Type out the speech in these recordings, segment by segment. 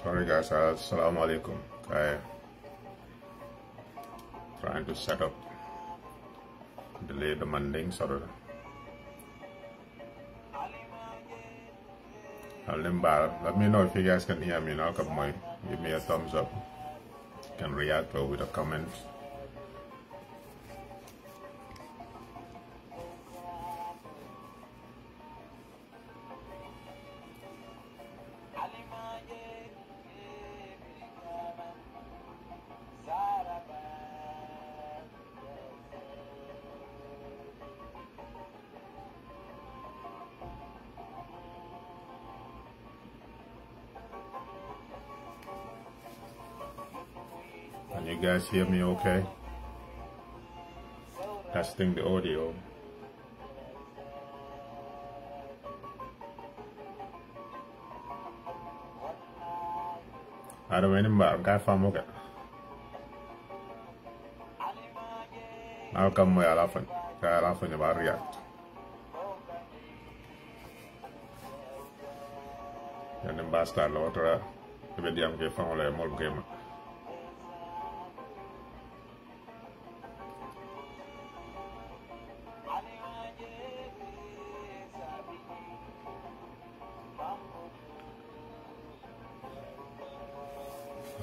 Sorry guys, assalamu alaikum. Okay. Trying to set up delay the manding sort of let me know if you guys can hear me now. Come on, give me a thumbs up. You can react or with a comment. Can you guys hear me okay? Testing the audio. I don't remember. Guy farm okay. I'll come my laughing. Guy laughing about react. And then bastard water. TV&MEDIA found a more game.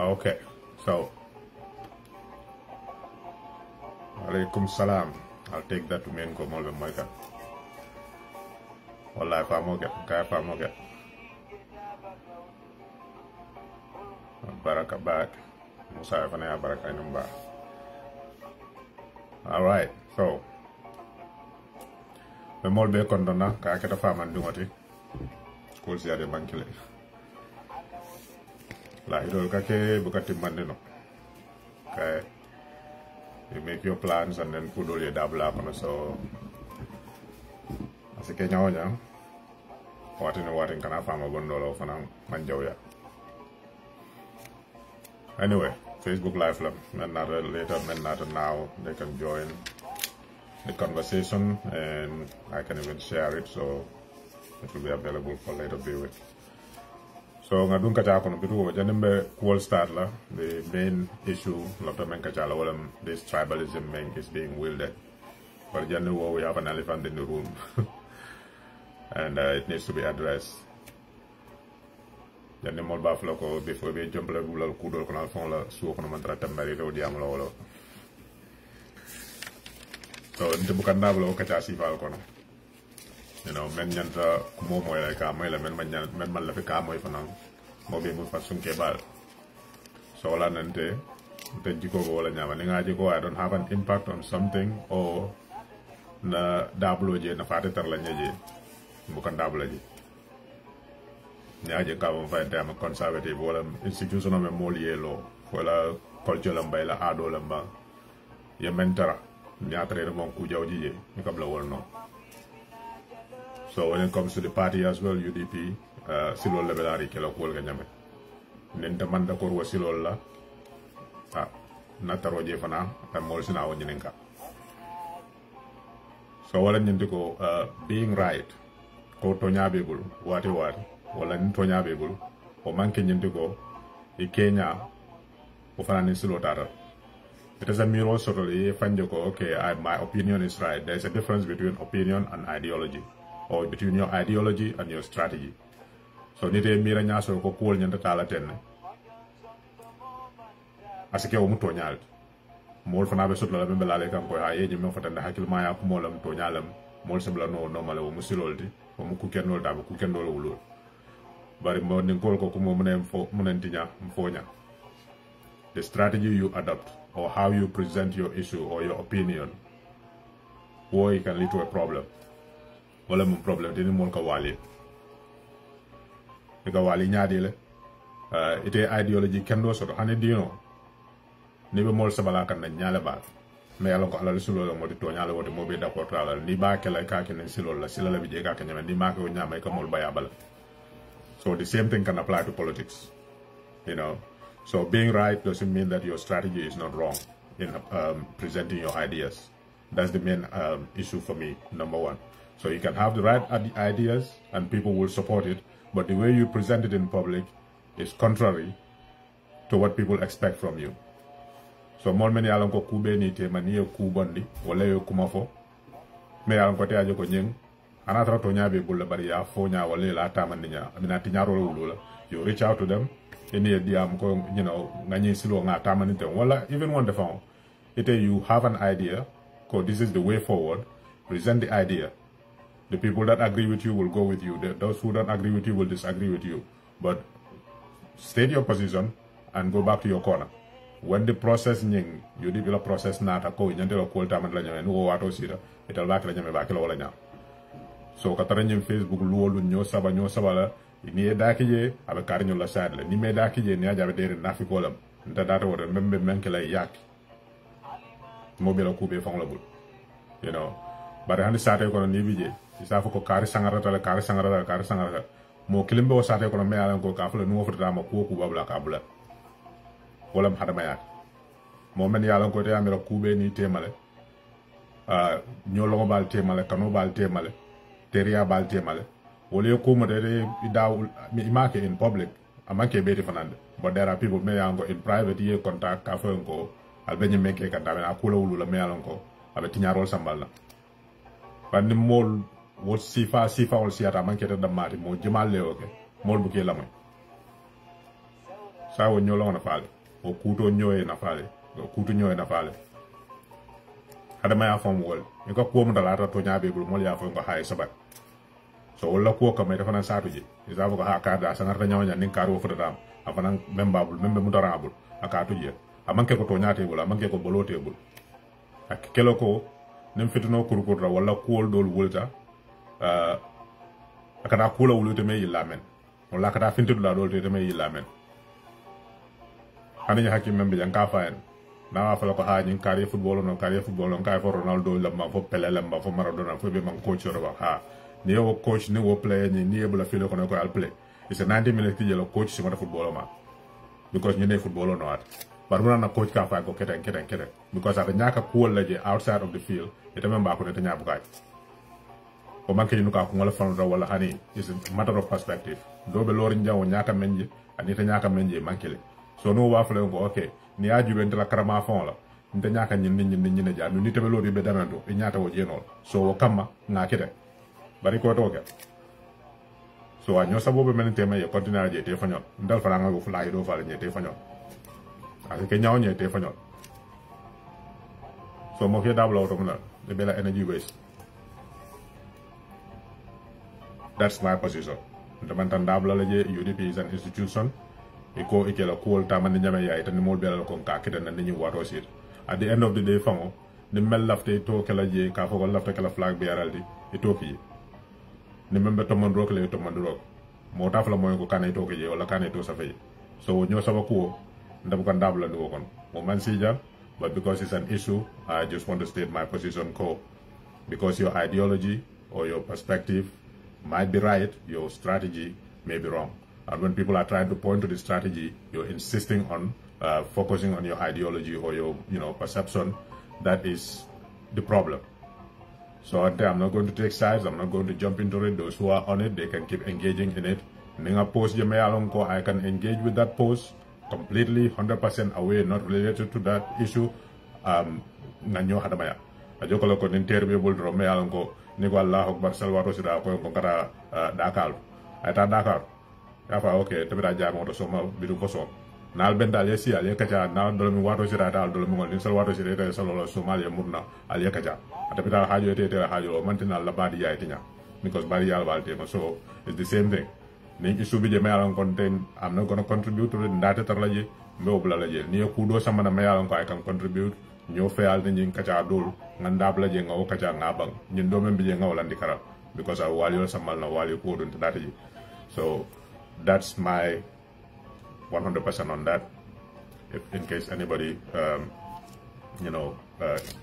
Okay, so alaikum salam. I'll take that to main go more than my car. All life I'm okay, guy I'm okay. Baraka back. Musa Fana Baraka number. Alright, so the more be condona, Kakata farm and dumati. School sia de bankile. La idol kake bukati mandeno. Okay. You make your plans and then put all your double up on so as a Kenya onya. What in can I farm a bundle for now manjoya. Anyway, Facebook Live men not later, men not now, they can join the conversation and I can even share it so it will be available for later viewing. So nga dun kacha kono bitu janembe cool start la the main issue lota men kacha la wala this tribalism is being wielded. But generally we have an elephant in the room and it needs to be addressed. Janem mol baflo ko before be jumble bulal kudol kono fon la suo kono mantra tambari do diam la wala. So nte bukan nablo kacha sifal kono. You know, men nyanta kumo moy la ka moy la men man la fi ka moy fanang mo be mu fasun ke bal so la nante te jiko go wala nyama ni ngaji ko I don't have an impact on something or na dablo je na fate tar la nyeje bukan dablo je nyaje ka mo fa dem conservative wala institution me molier lo wala culture lamba la ado lamba ye mentara nyatre mo ku jawji je ni kabla wol no. So when it comes to the party as well, UDP, silol level ari kelo kuol ganyame. Nenta manda korwa silol la, nataroje fana, mol sina wanyinenka. So wala nyentiko being right, ko tonya bebul, wati, wala tonya bebul, o manke nyentiko, I Kenya, ufana ni silo tara. It doesn't mean also okay, my opinion is right. There's a difference between opinion and ideology. Or between your ideology and your strategy. So nite mira nyaso ko cool nyanta tala ten. Asike o muto nyal. Mol fana be sotla be belale kan ko ha yeji me fatanda hakil maya ko molam to nyalam mol sebla no normal o musilolti o mu ku kenol da ku kendol wulul. Bari mo nin ko ko mo munen fo munentinya mfonya. The strategy you adopt or how you present your issue or your opinion, boy, can lead to a problem. Wala mo problem dini mon ka wali ka wali nyaadi le ite ideology kendo so hani dino ni be mol sabala kan na nyaale ba me yalla ko ala sulo mo di to nyaale wote mo be d'accord ala ni ba ke la ka ke ne silo la sila la bi je ka ke nyama ni ma ko nyama ka mol baya bala. So the same thing can apply to politics, you know. So being right doesn't mean that your strategy is not wrong in presenting your ideas. That's the main issue for me, number one. So you can have the right ideas and people will support it, but the way you present it in public is contrary to what people expect from you. So more many alon ko kube ni te mani e kubondi wala yo kumafo me alon ko te ajo ko nyeng anatra to nyabe bulla bari ya fo nya wala la tamandi nya amina ti nyaro wulula you reach out to them any diam ko ngani silo nga tamandi te wala even one the phone you have an idea ko this is the way forward, present the idea. The people that agree with you will go with you. Those who don't agree with you will disagree with you. But state your position and go back to your corner. When the process you develop process nata ko nyande la ko taman la nyame no wato sira ital bak la nyame bak la wala nya. So katara nyim Facebook luolu nyo saba la ni e dakije abe karnyo la sadle ni me dakije ni ajabe dere nafiko lam nda data wala membe menke la yak mobile kube fang la bul bare handi sate ko ni bije isa fo ko kari sangarata mo kilimbe o sate ko me alan ko ka fula no fota ma ko babla ka bula wala m hadama yak mo men yalan ko te amira kube ni temale nyolo bal temale kano bal temale teria bal temale wole ko mo de daw mi make in public amanke beti fanande but there are people me yango in private ye contact ka fo ko albenye meke kan tamen akula wulula me yalan ko abe tiñarol sambal bandi mol wo sifa wol siata manke ta damati mo jimal le oke mol bu ke lamoy sa wo nyolo na faale o kuto nyoy na faale hada ma ya fam wol ni ko ko mo dala to nyaabe bul mol ya fo ko hay sabat so wala ko ko me dafa na saatu ji isa ko ha ka da sangar ta nyawnya nin karo fo dam afana membabul membe mu darabul akatu je amanke ko to nyaate bul amanke ko bolote bul ak kelo ko nim fitino kurkurra wala kuol dol wulta akada kula wulute me yilamen wala akada fintu la dol te me yilamen hani hakim membe janka faen na wa fala ko ha nyin kari football no kay fo Ronaldo lamba fo Pele lamba fo Maradona fo be man coach ro ha ni wo coach ni wo player ni ebula filo ko al play it's a 90 minutes ki jelo coach sima football ma because ni ne football no at but when na coach ka fa ko keten because at nyaka cool laje outside of the field ita memba ko te nyabu kay ko manke ni ka ko wala fan do wala hani is a matter of perspective do be lori njaw nyaka menje ani te nyaka menje mankele so no wa fele ko okay ni aju ben la karama fon la nte nyaka nyin ne ja ni te be lori be damando e nyata wo jenol so kama na kete bari ko to ke so anyo sabo be men te me continue je te fanyo ndal fala nga go fly do fala je te fanyo asi ke nyaw nye te fanyo so mo ke dablo to mala the bela energy waste. That's my position. The Mantandabla UDP is an institution. Iko ikela cool tamani nyame ya itani mo bela ko kakita na ninyi wato sit. At the end of the day fango ni mel lafte to kala je ka fo lafte kala flag be araldi itoki. Ni membe to mon rokle to mon rok. Mo tafla mo ko kanay to ke je wala kanay to sa fay. So nyo sawa ko ndam kan dabla do kon. Mo man sija. But because it's an issue, I just want to state my position because your ideology or your perspective might be right, your strategy may be wrong. And when people are trying to point to the strategy, you're insisting on focusing on your ideology or your perception. That is the problem. So I'm not going to take sides. I'm not going to jump into it. Those who are on it, they can keep engaging in it. Ninga post I can engage with that post. Completely 100% away, not related to that issue. Nanyo hadamaya. Ajokolo ko ninterbe bul drome alanko niko Allah akbar salwaro sida ko kara Dakar. Ata Dakar. Yafa okay tebira jamo to soma bidu ko som. Nal benda yesi ale kaja na dolomi wato sida dal dolomi ngol salwaro sida ta salolo Somalia murna ale kaja. Ata bita hajo te hajo mantina labadi ya tinya. Because bari yal balte so it's the same thing. Issue bi je mayalan content I'm not going to contribute to it ndate tar laje mbe obla laje ni ko do sama na mayalan ko I can contribute nyo feal ni kacha dol ngandab laje ngaw kacha ngabang nyin do membe je ngaw landi kara because I wali sama na wali ko do ndate ji. So that's my 100% on that. If in case anybody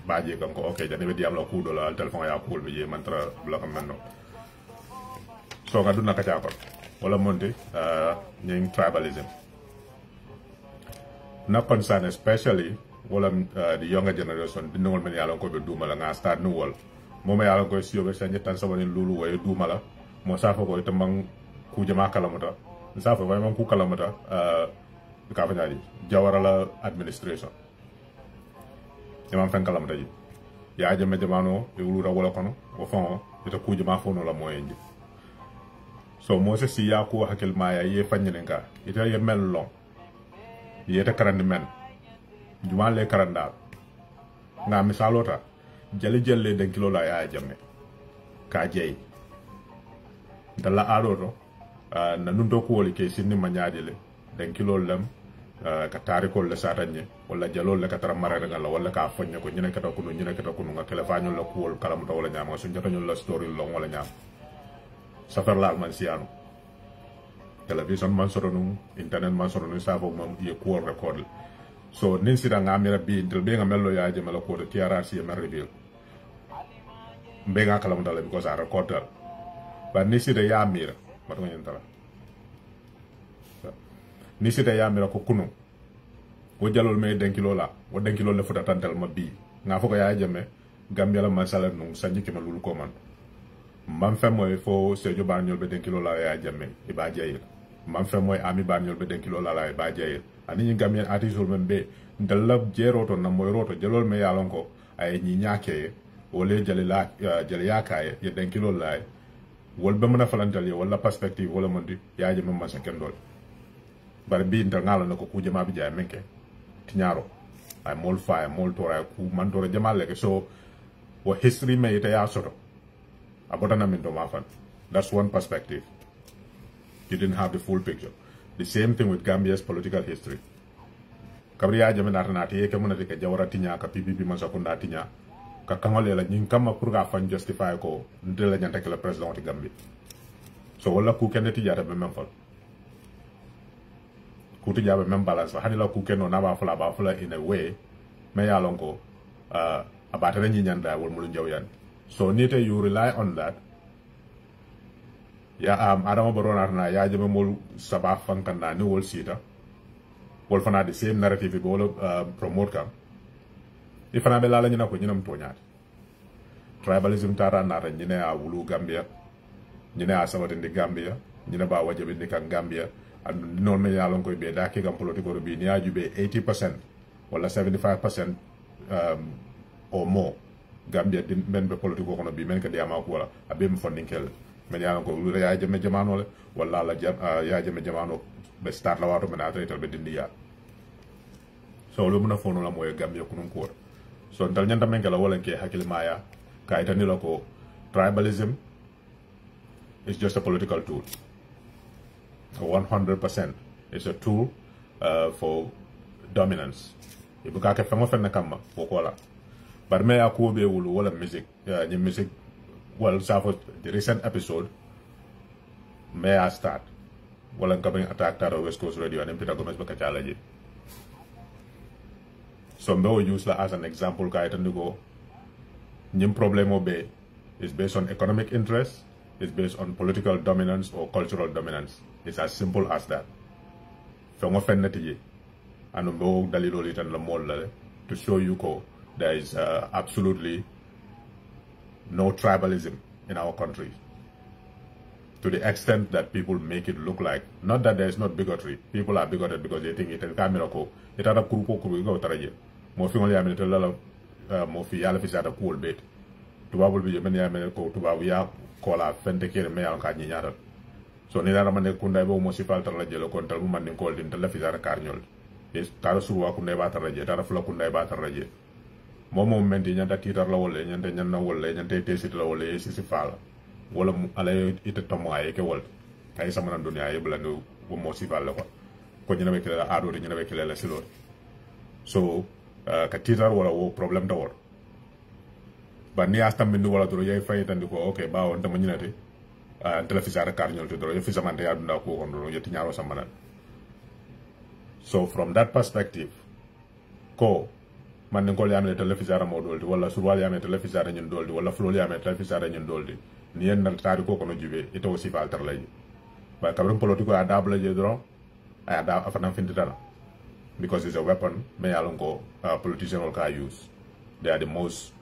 baje kan ko okay jani be diam la ko do la telephone ya ko be je mantra block amno. So ngaduna kacha ko wala monte nying tribalism. Not concerned especially wala the younger generation the nol men yalon ko be dumala nga start no wol mo me yalon ko siyo be sanye tan sabani lulu way dumala mo safa ko tamang ku jama kala mota sa fa vraiment ku kalamata ka fa nyadi jawara administration imam fen kalamata yi ya jame jamano e wulura wala kono o fon ita ku jama fono la moyenji so mo se si ya ko hakil maya ye fanyene ka ita ye mel long ye ta karandi men juma le karanda nga misalota jali jelle den kilo la ya jamme ka jey dalla adoto na nundo ko woli ke sinni ma nyaadile den kilo lam ka tariko le satanye wala jalol le ka tara marare ngala wala ka fonye ko nyine kata ko nga kala fañol la ko wol kala mo wala nyama su jotañol la story long wala nyam safar la man siano television man soro num internet man soro num savo man ye ko record so nin sida nga mira bi del be nga mello ya je mala ko de TRRC e marre be nga kala mo dala because I recorder ba ni sida ya mira mato nyen tala ni sida ya mira ko kunu wo jalol me denkilo la wo denkilo le futa tantal ma bi nga foko ya jeme gambia la masala num sanji ke malul ko man man fe moy fo sejo barñol be denkilo la ya jeme e ba jeyel man fe moy ami barñol be denkilo la e ba jeyel ani ñi gambien artisul men be dalla jeroto na moy roto jalol me yalon ko ay ñi ñaake wole jale la jale yaakaye ye denkilo la wol be mëna falantal ye wala perspective wala mondi ya jeme ma sa kendol bar bi nda ngalo nako ku jama bi jaay menke tiñaro ay mol fa mol tora ku man tora jama leke so wo history me ita ya soto abotana min do mafan that's one perspective you didn't have the full picture the same thing with Gambia's political history kabri ya jame natanati ye ke munati ke jawara tiña ka PPP man sakunda tiña ka kangole la ñing kama pour ga fan justify ko ndela ñanta ke le president di Gambie so wala ku kende tijata be même fol kutu jabe même balance hani la ku keno na ba fula in a way me ya lonko abata ñi ñanda wol mulu jaw yan so nite you rely on that ya adama barona na ya jame mol saba fankanda ni wol sita wol fana the same narrative be wol promote kam ifana be la ñina ko ñinam toñaat tribalism tara na tan ñine a wulu Gambia ñine a sabatindi Gambia ñine ba wajabe ni kan Gambia and non me yalon koy be da ke gam political bi ni ajube 80% wala 75% or more Gambia din men be political kono bi men ka diama ko wala abe mo funding kel men yalon ko lu ya jame jamano le wala la ya jame jamano be start la wato men ata be dindi ya so lu muna fono la moy Gambia kunun ko so dal nyanta men kala wala ke hakil maya ka itani lako tribalism is just a political tool 100% it's a tool for dominance ibu ka ke fengo fenna kamma fokola bar me aku be wulu wala music ni music well safo the recent episode may I start wala ngabeng attack taro West Coast Radio and Peter Gomez baka chalaji so mbe use la as an example ka itandigo nyim problemo be is based on economic interest, is based on political dominance or cultural dominance. It's as simple as that. From offended and to show you there is absolutely no tribalism in our country. To the extent that people make it look like, not that there is not bigotry. People are bigoted because they think it is a miracle. It is a kuruko Mofi yala fisata cool bit. Tubabu bi jemeni yamene ko tubabu ya kola fente kere me yalon ka nyinyata. So ni dara mane kunda bo mo sifal tar la jelo kon tal man ni ko din tal la fisata karnyol. Is tara suwa kunda ba tar raje tara fula kunda ba tar raje. Momo menti nyanta titar la wolle nyanta nyanna wolle nyanta tesit la wolle sisi fala. Wala ala ite tomo ay ke wol. Kay sama nan dunya ay blandu bo mo sifal la ko. Ko nyina be kala ado nyina be kala la silo. So ka titar wala wo problem da wor ba ni astam bindu wala doro yay fay tan ko okay ba won dama ñinati telefisar karñol to doro yefi samante ya dunda ko on doro yetti ñaaro samana so from that perspective ko man ni ko yamé telefisar mo doldi wala surwal yamé telefisar ñun doldi wala flol yamé telefisar ñun doldi ni en dal tari ko no jube ito aussi fal tar lay ba kabrum politiko adable je doro ay ada afana fintitana because it's a weapon may alongo politicians will use. They are the most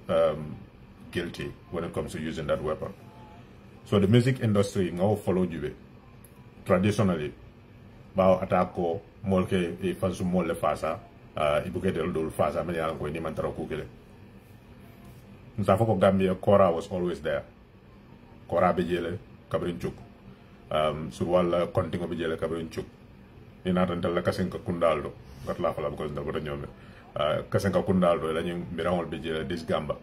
guilty when it comes to using that weapon. So the music industry now follow you. Traditionally, bao atako molke e fansu molle fasa ibuke del dul fasa men yalan ko ni man tara kukele Nsafoko Gambia Kora was always there Kora be jele kabrin chuk sur wala kontingo be jele kabrin chuk ina tan la kasen ka kundaldo gat la fala ko ndal bota nyome kasen ka kundaldo la ñu mirawol be jele dis gamba.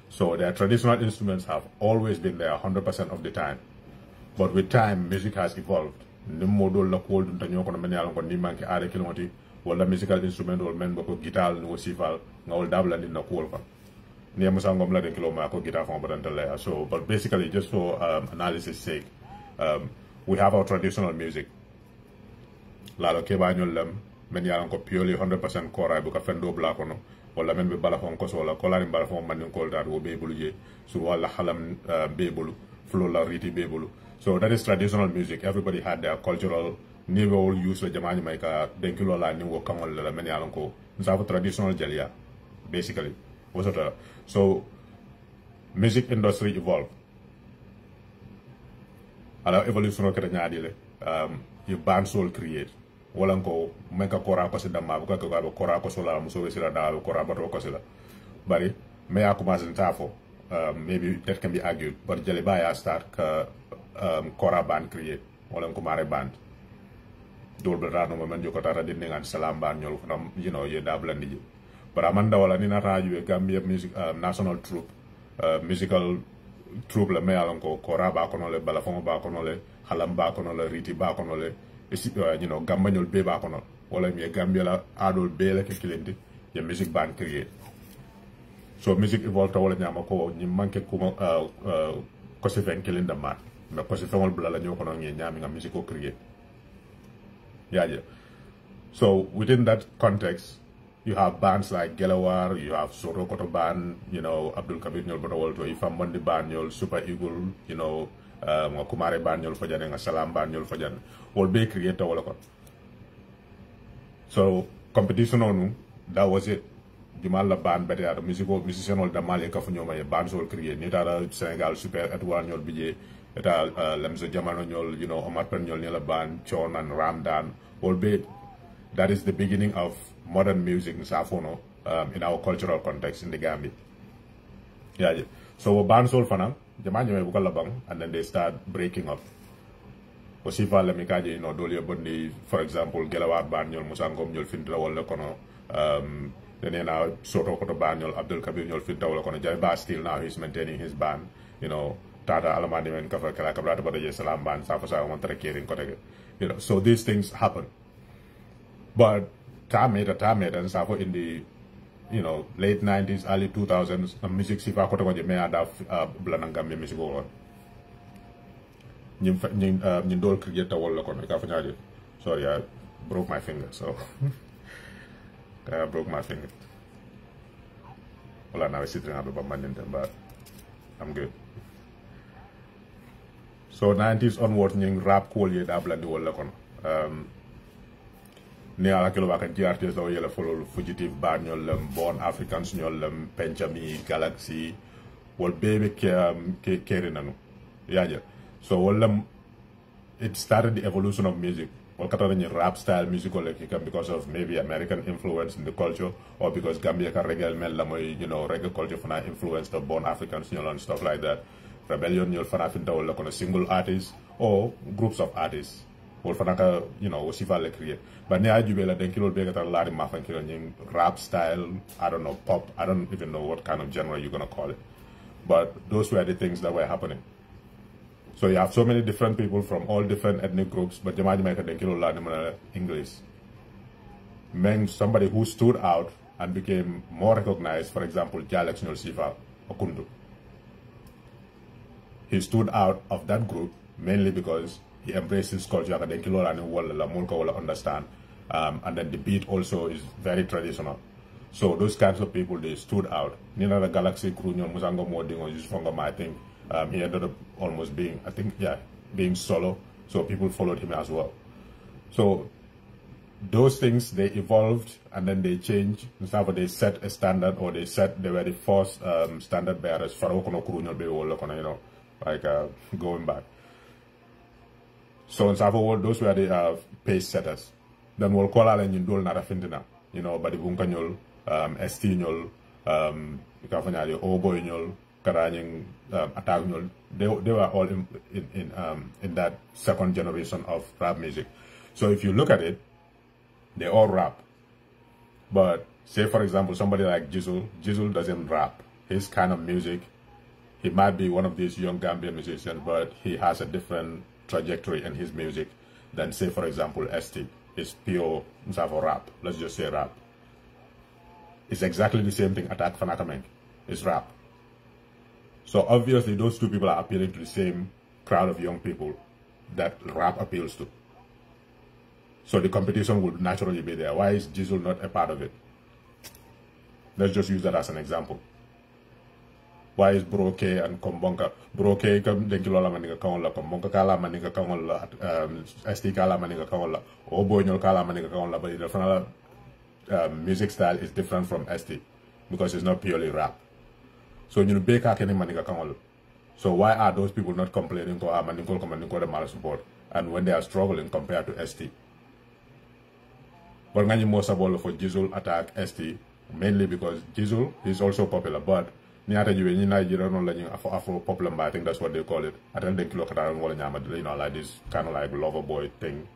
So their traditional instruments have always been there 100% of the time. But with time, music has evolved. Ni modol la ko dun tanyo ko men yalan ko ni manke are kilomati wala musical instrument wala men bako guitar no sifal ngawol dabla ni na ko ko ni musangom la den kiloma ko guitar fon badantale. So but basically just for analysis sake, we have our traditional music. Lalo keba nyol lam men yalan ko purely 100% kora bu ka fendo bla ko no wala men be bala fon ko so la ko la bala fon man ko dar wo be bulu je sur wala halam be bulu flow la riti be bulu. So that is traditional music. Everybody had their cultural niveau use the jamani maika denkilo la ni wo kamol la men yalan ko nsafu traditional jalia basically was it so music industry evolved ala evolution ko nyaadi le you band soul create wala ko menka kora ko sidama bu ko kora ko sola muso be sila da kora bato ko sila bari me ya commence ntafo maybe that can be argued but jaliba ya start ka kora band create wala ko mare band dol bla no man joko tara dinne ngan salam band ñol ko you know ye da blandi but amanda wala ni na radio Gambia music national troupe musical troupe la me alon ko kora ba ko no le balafon ba ko no le halam ba ko no le riti ba ko no le you know gambañol be ba ko no wala mi Gambia la adol be la ke kilindi ye music band create. So music evolved wala nyama ko ni manke kuma ko se fen kilinda ma mais ko se fengol bla la ñoko no ngi nyami nga music ko create. Yeah. So within that context, you have bands like Gelawar, you have Soro Koto band, you know, Abdul Kabir Nyol Botawolto, Ifam Mondi band, Nyol Super Eagle, you know, Kumare band, Nyol Fajan, and Salam band, Nyol Fajan, all be creator all. So competition on that was it. Jumala band better at musician all the Mali Kafunyoma, bands all create, Nitara Senegal Super at one Nyol BJ, at Lemzo Jamano Nyol, you know, Omar Pen Nyol band, Chon and Ramdan, all be. That is the beginning of modern music in Safono in our cultural context in the Gambia. Yeah. So bands all fana, and then they start breaking up. Osifa lemikaje, you know, Dolia Bondi, for example, Gelawar band, Nyol Musangom, Nyol Fintra Walla Kono, then now Soto Koto band, Nyol Abdul Kabir, Nyol Fintra Walla Kono, Jaiba still now he's maintaining his band, you know, Tata Alamadi and Kafa Kalakabrata Bada Salam band, Safasa Montara Kirin Kotege. You know, so these things happen. But Tamed and Safo in the, you know, late 90s, early 2000s, music sifa koto ko jeme ada blanangam music on. Nyim dol creator wala kono ka fanyaje. Sorry, I broke my finger, so I broke my finger. Well, now I sit down but I'm good. So 90s onwards, nying rap cool ye da blandi wala kono. Ne ala kilo baka artist o yela follow fugitive band ñol Born Africans ñol Penchami Galaxy wol bebe ke kere nanu yaja. So wol it started the evolution of music. Wol katara ni rap style musical like because of maybe American influence in the culture or because Gambia ka reggae mel la moy, you know, reggae culture fana influenced the Born Africans ñol and stuff like that. Rebellion ñol fana finta wol la kono single artists or groups of artists. Wol fanaka, you know, Osifa le create. But ne ajubela den kilo bega ta lari mafan kilo rap style, I don't know, pop, I don't even know what kind of genre you're gonna call it. But those were the things that were happening. So you have so many different people from all different ethnic groups, but jamaji meka den kilo lari English. Men somebody who stood out and became more recognized, for example, Jalex Nyol Sifa Okundu. He stood out of that group mainly because he embraces culture and then kilo and will understand. And then the beat also is very traditional. So those kinds of people, they stood out. Nina the Galaxy crew, Musango Moding or Jusfongama, I think he ended up almost being, being solo. So people followed him as well. So those things, they evolved and then they changed. They set a standard or they were the first standard bearers. For you know, like going back. So in Savo, those were the pace setters. Then we'll call out and dol nara fintina. You know, badi bunkanyol, ST nyol, ikafanyali oboy nyol, karanying attack nyol. They were all in that second generation of rap music. So if you look at it, they all rap. But say for example, somebody like Jizzle doesn't rap. His kind of music, he might be one of these young Gambian musicians, but he has a different trajectory in his music than say for example ST. It's pure rap. Let's just say rap. It's exactly the same thing Attack Fanakameng. It's rap. So obviously those two people are appealing to the same crowd of young people that rap appeals to. So the competition would naturally be there. Why is Jizzle not a part of it? Let's just use that as an example. Why is Bro K and Kombonka? Bro K kam denkilola maninga kaonla, Kombonka kala maninga kaonla, ST kala maninga kaonla, Oboy kala maninga kaonla, but the final music style is different from ST because it's not purely rap. So you beka keni maninga kaonla. So why are those people not complaining to maningo maningo the mal support and when they are struggling compared to ST? But ngani more sabolo for Jizzle Attack ST mainly because Jizzle is also popular, but Niata you in Nigeria no learning Afro popular, I think that's what they call it. I don't think look at you know, like this kind of like lover boy thing.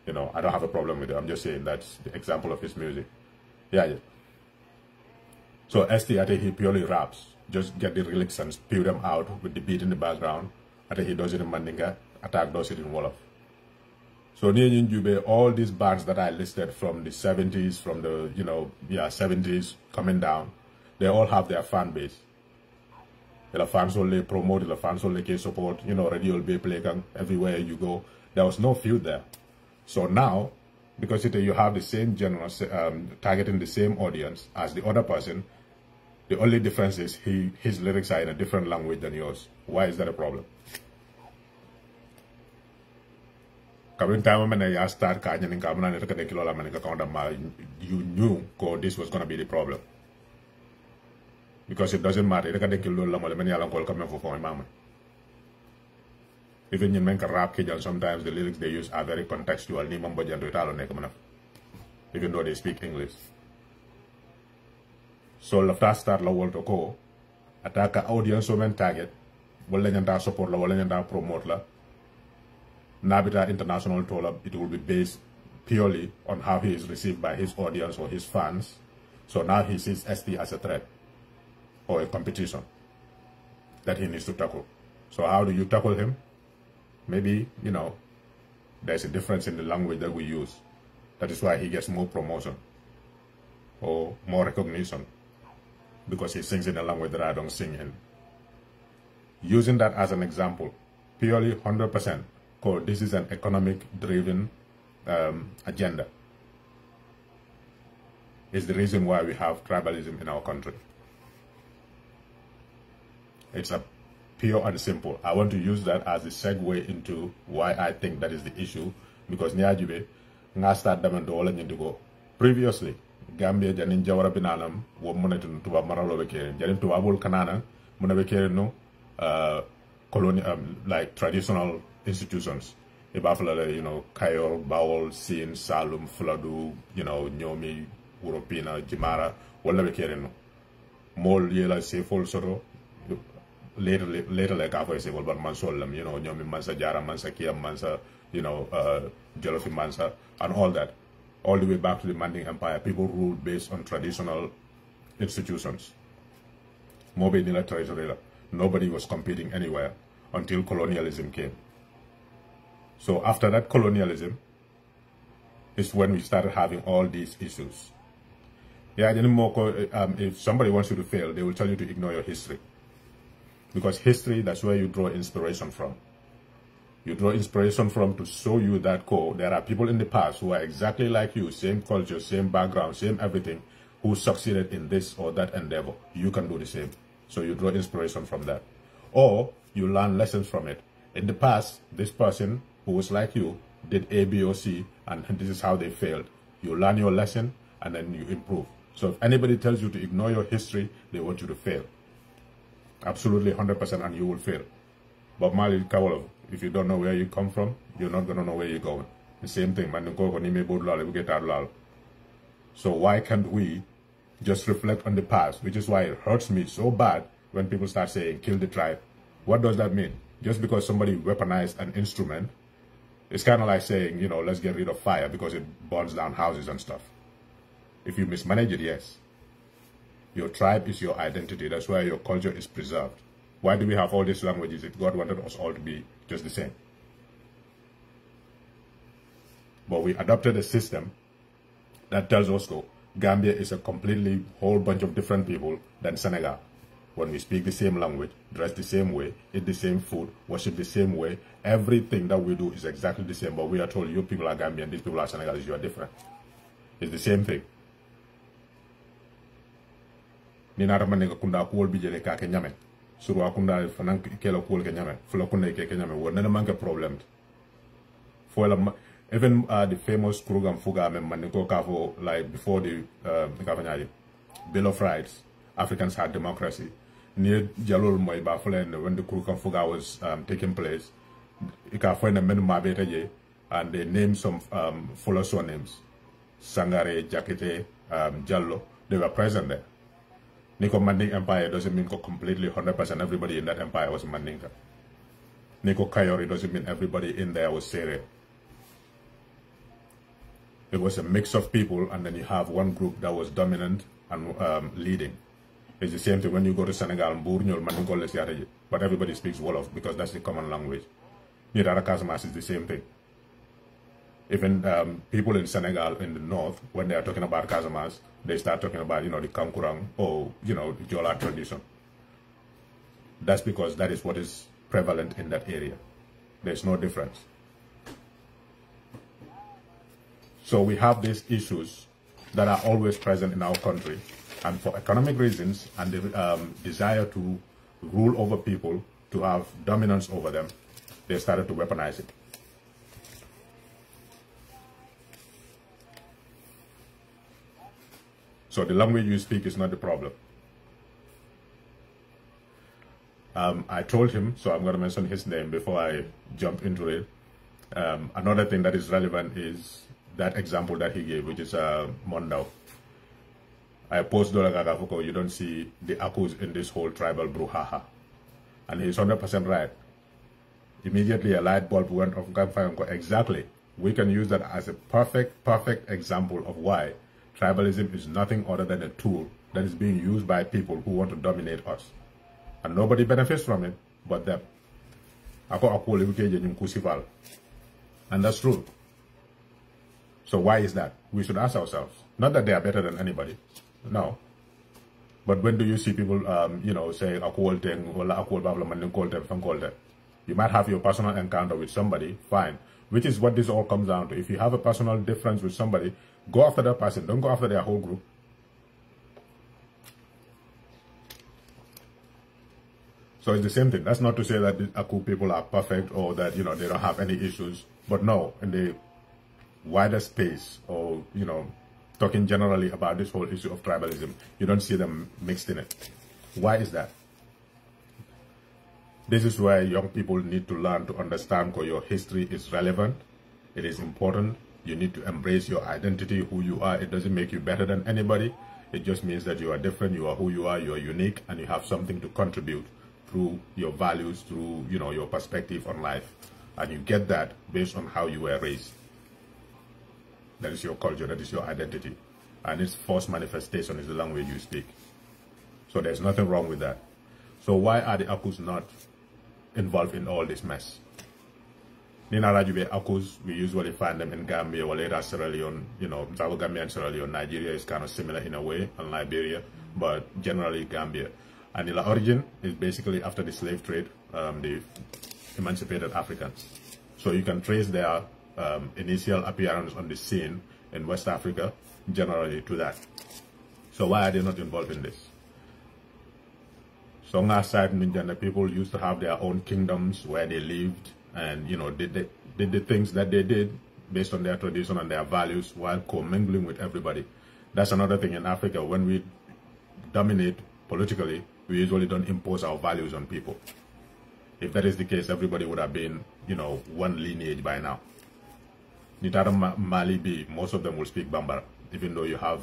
You know, I don't have a problem with it. I'm just saying that's the example of his music. Yeah. So ST, I think he purely raps. Just get the lyrics and spew them out with the beat in the background. I think he does it in Mandinka. Attack does it in Wolof. So near Jube, all these bands that I listed from the 70s, from the 70s coming down, they all have their fan base. The fans only promote, the fans only support, radio will be playing everywhere you go. There was no feud there. So now, because you have the same general targeting the same audience as the other person, the only difference is his lyrics are in a different language than yours. Why is that a problem? Coming time when I start catching in you knew this was going to be the problem. Because it doesn't matter. Even in rap sometimes the lyrics they use are very contextual. Even though they speak English. So after start la world to go, attack audience women target, wala support la, wala promote la. Nabita International told him it will be based purely on how he is received by his audience or his fans. So now he sees ST as a threat or a competition that he needs to tackle. So how do you tackle him? Maybe, there's a difference in the language that we use. That is why he gets more promotion or more recognition because he sings in a language that I don't sing in. Using that as an example, purely 100%. This is an economic-driven agenda. It's the reason why we have tribalism in our country. It's a pure and simple. I want to use that as a segue into why I think that is the issue. Because Niajube, nga start damando to go. Previously, Gambia janin jawara binanam wo monetun tuba maralo bekere. Janin tuba bol kanana mona bekere no colonial like traditional institutions. Ibafala, Kayol, Bawol, Sin, Salum, Fladu, Nyomi, Uropina, Jimara, wala bekereno. Mol yela se full soro later like after say but mansolam, Nyomi Mansa Jara, Mansa Kia, Mansa, Jolofi Mansa, and all that. All the way back to the Manding Empire, people ruled based on traditional institutions. Nobody was competing anywhere until colonialism came. So after that colonialism is when we started having all these issues. Yeah, if somebody wants you to fail, they will tell you to ignore your history. Because history, that's where you draw inspiration from. You draw inspiration from to show you that there are people in the past who are exactly like you, same culture, same background, same everything, who succeeded in this or that endeavor. You can do the same. So you draw inspiration from that. Or you learn lessons from it. In the past, this person who was like you did A, B, or C, and this is how they failed. You learn your lesson, and then you improve. So if anybody tells you to ignore your history, they want you to fail. Absolutely 100%, and you will fail. But Mali Kawalo, If you don't know where you come from, you're not going to know where you're going. The same thing. So why can't we just reflect on the past? Which is why it hurts me so bad when people start saying, kill the tribe. What does that mean? Just because somebody weaponized an instrument, it's kind of like saying, you know, let's get rid of fire because it burns down houses and stuff. If you mismanage it, yes. Your tribe is your identity. That's why your culture is preserved. Why do we have all these languages if God wanted us all to be just the same? But we adopted a system that tells us, oh, Gambia is a completely whole bunch of different people than Senegal. When we speak the same language, dress the same way, eat the same food, worship the same way, everything that we do is exactly the same. But we are told, you people are Gambian, these people are Senegalese, you are different. It's the same thing. Ni nata manega kunda kuol bijele ka ke nyame. Suru akunda fanan kelo kuol ke nyame. Fula kunda ke nyame. Wo nana manke problem. Even the famous 𝒂𝒄𝒄𝒏 maniko kafo, like before the Bill of Rights, Africans had democracy. Near Jalol Moiba when the 𝒂𝒄𝒄𝒏 was taking place, and they named some fuller names. Sangare, Jakete, Jallo, they were present there. Niko Manding Empire doesn't mean completely 100% everybody in that empire was Mandinka. Niko Kayori doesn't mean everybody in there was Sere. It was a mix of people, and then you have one group that was dominant and leading. It's the same thing when you go to Senegal, but everybody speaks Wolof because that's the common language. Nidara is the same thing. Even people in Senegal in the north, when they are talking about Casamance, they start talking about, you know, the Kankurang or, you know, the Jola tradition. That's because that is what is prevalent in that area. There's no difference. So we have these issues that are always present in our country. And for economic reasons and the desire to rule over people, to have dominance over them, they started to weaponize it. So the language you speak is not the problem. I told him, so I'm going to mention his name before I jump into it. Another thing that is relevant is that example that he gave, which is Mondao. I post you don't see the Akus in this whole tribal brouhaha. And he's 100% right. Immediately a light bulb went off. Exactly. We can use that as a perfect example of why tribalism is nothing other than a tool that is being used by people who want to dominate us. And nobody benefits from it but them. And that's true. So why is that? We should ask ourselves. Not that they are better than anybody. No. But when do you see people, you know, say, you might have your personal encounter with somebody, fine. Which is what this all comes down to. If you have a personal difference with somebody, go after that person. Don't go after their whole group. So it's the same thing. That's not to say that the Aku people are perfect or that, you know, they don't have any issues. But no, in the wider space or, you know, talking generally about this whole issue of tribalism, you don't see them mixed in it. Why is that? This is where young people need to learn to understand because your history is relevant. It is important. You need to embrace your identity, who you are. It doesn't make you better than anybody. It just means that you are different. You are who you are. You are unique, and you have something to contribute through your values, through, you know, your perspective on life. And you get that based on how you were raised. That is your culture. That is your identity. And its first manifestation is the language you speak. So there's nothing wrong with that. So why are the Akus not involved in all this mess? Nina Rajube Akus, we usually find them in Gambia or later Sierra Leone. You know, Gambia and Sierra Leone. Nigeria is kind of similar in a way, and Liberia, but generally Gambia. And the origin is basically after the slave trade, the emancipated Africans. So you can trace their initial appearance on the scene in West Africa generally to that. So why are they not involved in this? So on our side, the people used to have their own kingdoms where they lived and, you know, did the things that they did based on their tradition and their values while commingling with everybody. That's another thing in Africa. When we dominate politically, we usually don't impose our values on people. If that is the case, everybody would have been, you know, one lineage by now. Nitara Mali B, most of them will speak Bambara, even though you have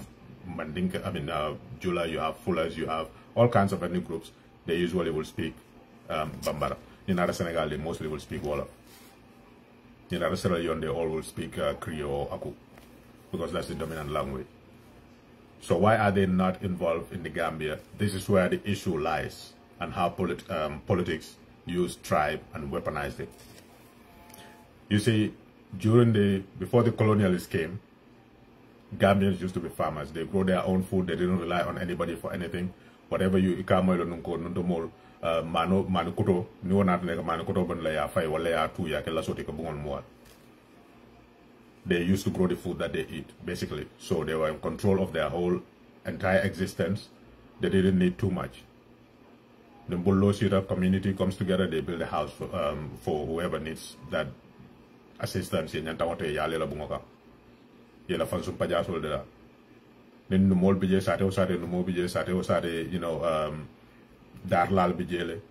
Mandinka, Jula, you have Fullers, you have all kinds of ethnic groups. They usually will speak Bambara. In other Senegal, they mostly will speak Wolof. In other Sierra Leone, they all will speak Creole or Aku, because that's the dominant language. So why are they not involved in the Gambia? This is where the issue lies, and how politics use tribe and weaponize it. You see, before the colonialists came, Gambians used to be farmers. They grow their own food. They didn't rely on anybody for anything. Whatever you ikamoilo nunko nuntomol manukuto niwonat nega manukuto ban la ya fay wala ya tu ya ke la soti ko bungol muat. They used to grow the food that they eat, basically. So they were in control of their whole entire existence. They didn't need too much. The Bullo Sira community comes together, they build a house for whoever needs that assistance. Then the mall bija sate no mo bija sate you know darlal bijele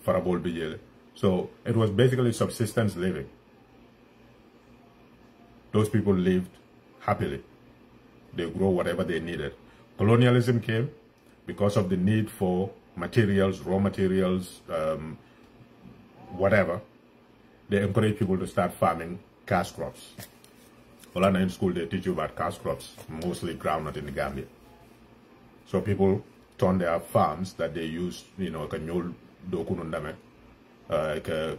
farabol bijele. So it was basically subsistence living. Those people lived happily. They grow whatever they needed. Colonialism came because of the need for materials, raw materials, whatever. They encourage people to start farming cash crops. Well, in school they teach you about cash crops, mostly groundnut in the Gambia. So people turn their farms that they use, you know, kanyol doku nundame,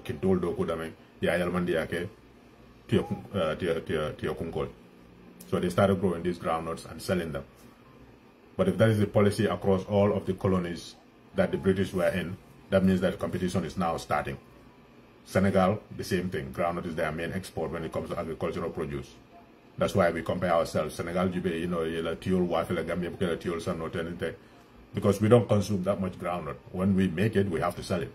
kintol doku dame, yayal mandiake, tiyokunkol. So they started growing these groundnuts and selling them. But if that is the policy across all of the colonies that the British were in, that means that competition is now starting. Senegal, the same thing. Groundnut is their main export when it comes to agricultural produce. That's why we compare ourselves. Senegal, you know, because we don't consume that much groundnut. When we make it, we have to sell it.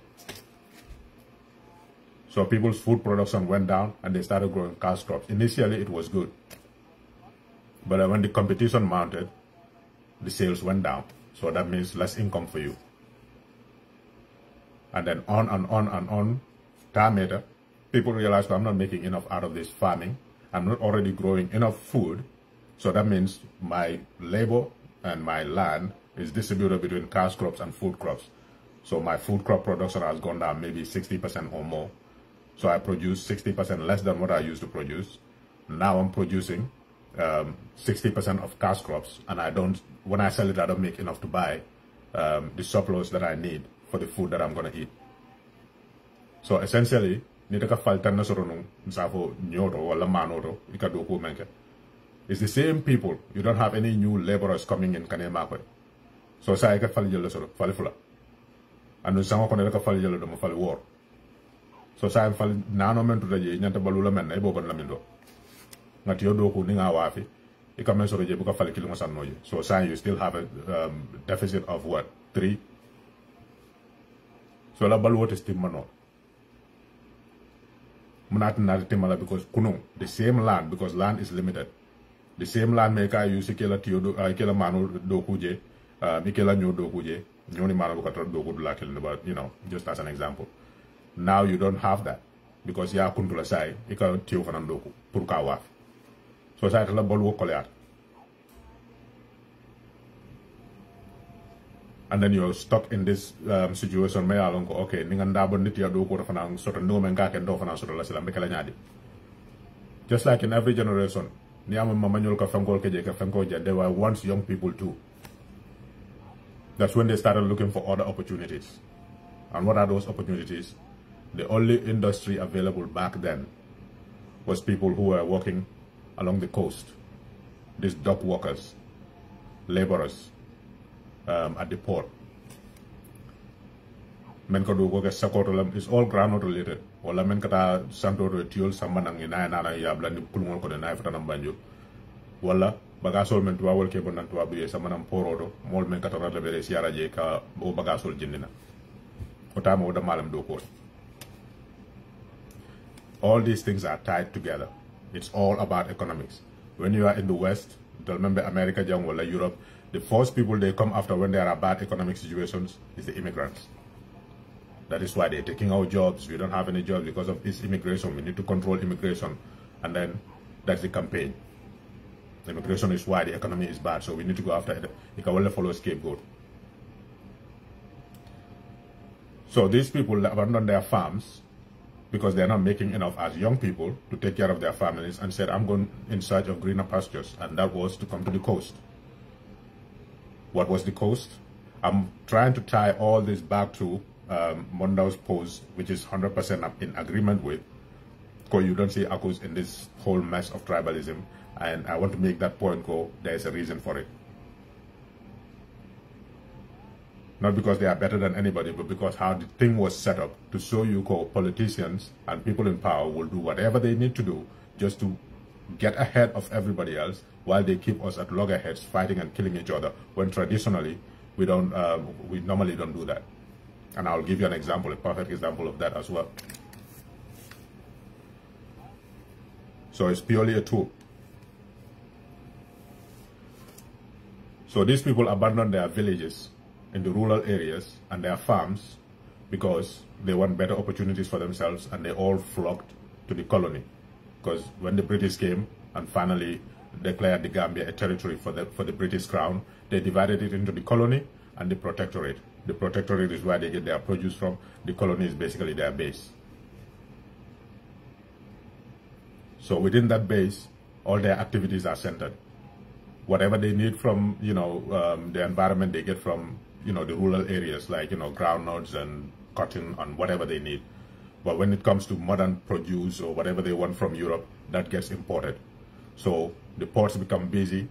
So people's food production went down and they started growing cash crops. Initially, it was good. But when the competition mounted, the sales went down. So that means less income for you. And then on and on and on, time later, people realized, well, I'm not making enough out of this farming. I'm not already growing enough food. So that means my labor and my land is distributed between cash crops and food crops. So my food crop production has gone down maybe 60% or more. So I produce 60% less than what I used to produce. Now I'm producing 60% of cash crops, and when I sell it, I don't make enough to buy the surplus that I need for the food that I'm going to eat. So essentially, it's the same people. You don't have any new laborers coming in. So I can fali and some fali war. So I'm fali nano men to the nyanta balula men ebo ban lamindo. Not your doku ninga wafi. So you still have a deficit of what? 3. So la baluot is timano. Because the same land, because land is limited. The same land maker use kila manu dokuje, mikela nyo dokuje, nyoni manu doku lakil, but you know, just as an example. Now you don't have that because ya kuntula sai ika tiyo fanandoku purka waf. So sa la baluo koleat. And then you're stuck in this situation. May I go, okay, just like in every generation, there were once young people too. That's when they started looking for other opportunities. And what are those opportunities? The only industry available back then was people who were working along the coast. These dock workers, laborers, at the port. Men ko do ko ke sakoto lam is all groundnut related. Wala men kata santo to tiol samanang ina na ya blandi kulmol ko de na fata nambanjo. Wala bagasol men tuwa wol ke bonan tuwa biye samanam porodo mol men kata rada bere siara je ka o bagasol jindina. Ota mo da malam do ko. All these things are tied together. It's all about economics. When you are in the West, remember America, wala Europe, the first people they come after when there are bad economic situations is the immigrants. That is why they're taking our jobs. We don't have any jobs because of this immigration. We need to control immigration. And then that's the campaign. Immigration is why the economy is bad. So we need to go after it. You can only follow a scapegoat. So these people abandon their farms because they're not making enough as young people to take care of their families and said, I'm going in search of greener pastures. And that was to come to the coast. What was the coast? I'm trying to tie all this back to Mondau's post, which is 100% in agreement with, because you don't see Akkus in this whole mess of tribalism. And I want to make that point go, there's a reason for it. Not because they are better than anybody, but because how the thing was set up to show you politicians and people in power will do whatever they need to do just to get ahead of everybody else while they keep us at loggerheads fighting and killing each other, when traditionally we normally don't do that. And I'll give you an example, a perfect example of that as well. So it's purely a tool. So these people abandon their villages in the rural areas and their farms because they want better opportunities for themselves, and they all flocked to the colony. Because when the British came and finally declared the Gambia a territory for the British Crown, they divided it into the colony and the protectorate. The protectorate is where they get their produce from. The colony is basically their base. So within that base, all their activities are centered. Whatever they need from, the environment they get from, the rural areas, like, groundnuts and cotton and whatever they need. But when it comes to modern produce or whatever they want from Europe, that gets imported. So the ports become busy,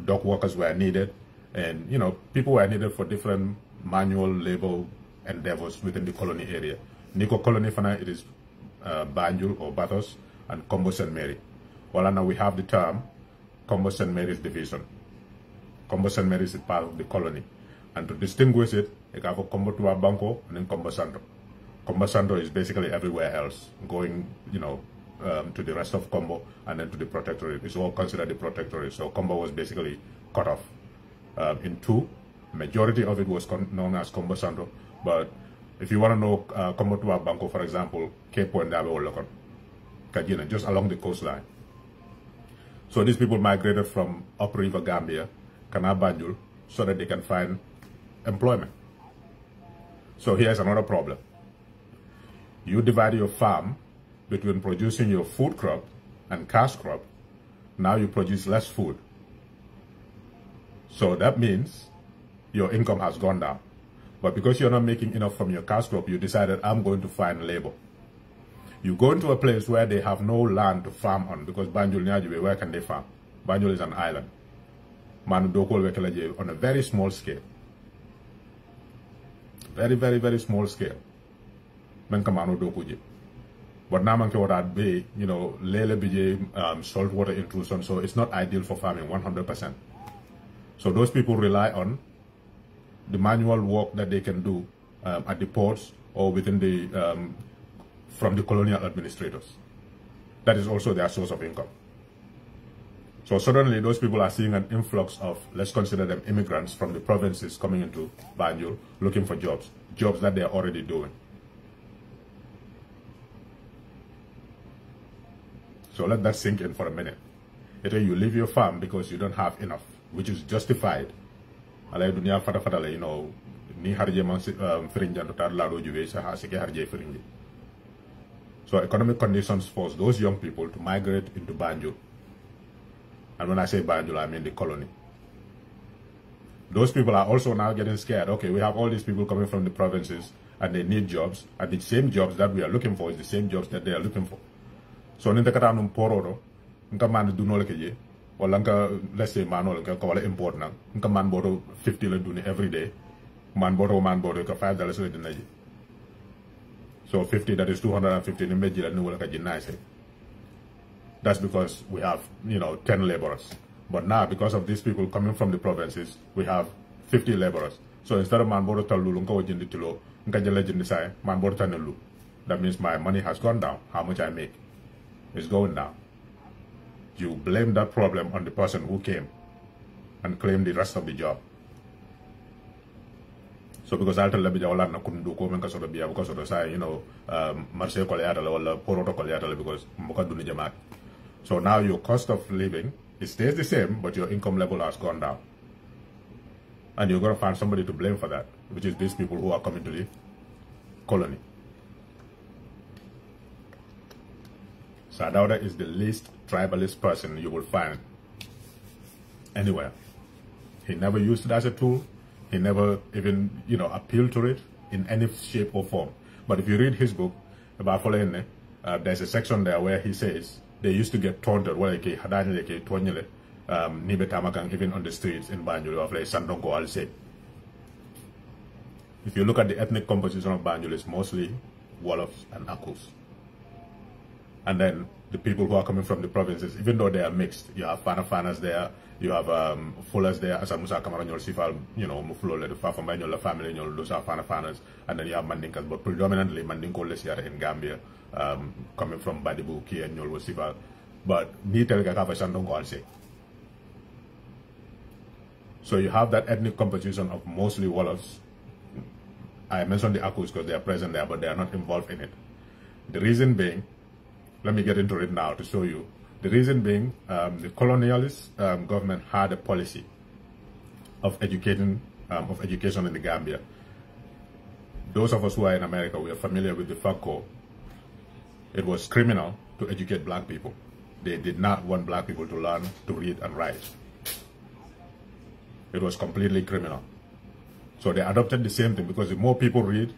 dock workers were needed, and, people were needed for different manual labor endeavors within the colony area. Nico colony, it is Banjul or Bathos and Kombo St. Mary. Well, now we have the term Kombo St. Mary's division. Kombo St. Mary's is part of the colony. And to distinguish it, you have a Kombo Tua Banco and then Kombo Santo. Kombo Santo is basically everywhere else, going, to the rest of Kombo and then to the protectorate. It's all considered the protectorate. So Kombo was basically cut off in two. Majority of it was known as Kombo Santo. But if you want to know Kombo Tua Banco, for example, 𝒂𝒄𝒄𝒏 or Lokon, Kajina, just along the coastline. So these people migrated from upriver Gambia, Kana Banjul, so that they can find employment. So here's another problem. You divide your farm between producing your food crop and cash crop. Now you produce less food. So that means your income has gone down. But because you're not making enough from your cash crop, you decided, I'm going to find labor. You go into a place where they have no land to farm on, because Banjul Nyajiwe, where can they farm? Banjul is an island. On a very small scale. Very, very, very small scale. But now man can be, lele bije saltwater intrusion, so it's not ideal for farming 100%. So those people rely on the manual work that they can do at the ports or within the from the colonial administrators. That is also their source of income. So suddenly those people are seeing an influx of, let's consider them immigrants from the provinces coming into Banjul looking for jobs that they are already doing. So let that sink in for a minute. Either you leave your farm because you don't have enough, which is justified. So economic conditions force those young people to migrate into Banjul. And when I say Banjul, I mean the colony. Those people are also now getting scared. Okay, we have all these people coming from the provinces and they need jobs, and the same jobs that we are looking for is the same jobs that they are looking for. So ninte kata num porodo, nka man du no lekeje, wala nka let's say man nka ko wala import na, nka man bodo 50 la duni every day, man bodo ka $5 la dinaji. So 50, that is 250 in Medjila ni wala ka jinnaise. That's because we have, 10 laborers. But now, because of these people coming from the provinces, we have 50 laborers. So instead of man bodo talu nka wajindi tilo, nka jala jindi sai, man bodo tanelu. That means my money has gone down. How much I make is going down. You blame that problem on the person who came and claimed the rest of the job. So because I'll tell them na kundu ko men ka sort of biya because of the say, marse ko yata wala poroto ko yata because mboka duni jamat. So now your cost of living, it stays the same, but your income level has gone down. And you're going to find somebody to blame for that, which is these people who are coming to the colony. Sadauda is the least tribalist person you will find anywhere. He never used it as a tool. He never even, appealed to it in any shape or form. But if you read his book about Folene, there's a section there where he says they used to get taunted, even on the streets in Banjul of like Sandongo Alse. If you look at the ethnic composition of Banjul, it's mostly Wolofs and Akus. And then the people who are coming from the provinces, even though they are mixed, you have Fanas there, you have Fullers there, as Musa Camaranyol Sifal, Muflo, the Fafambanyola family, those are Fanas, and then you have Mandinkas, but predominantly Mandinko Lesia in Gambia, coming from Badibu, Ki, and Yol Sifal. But Nitel Gakava Sandongo Alse. So you have that ethnic composition of mostly Wolofs. I mentioned the Akus because they are present there, but they are not involved in it. The reason being, let me get into it now to show you. The reason being, the colonialist government had a policy of education in the Gambia. Those of us who are in America, we are familiar with the FACO. It was criminal to educate black people. They did not want black people to learn to read and write. It was completely criminal. So they adopted the same thing because the more people read,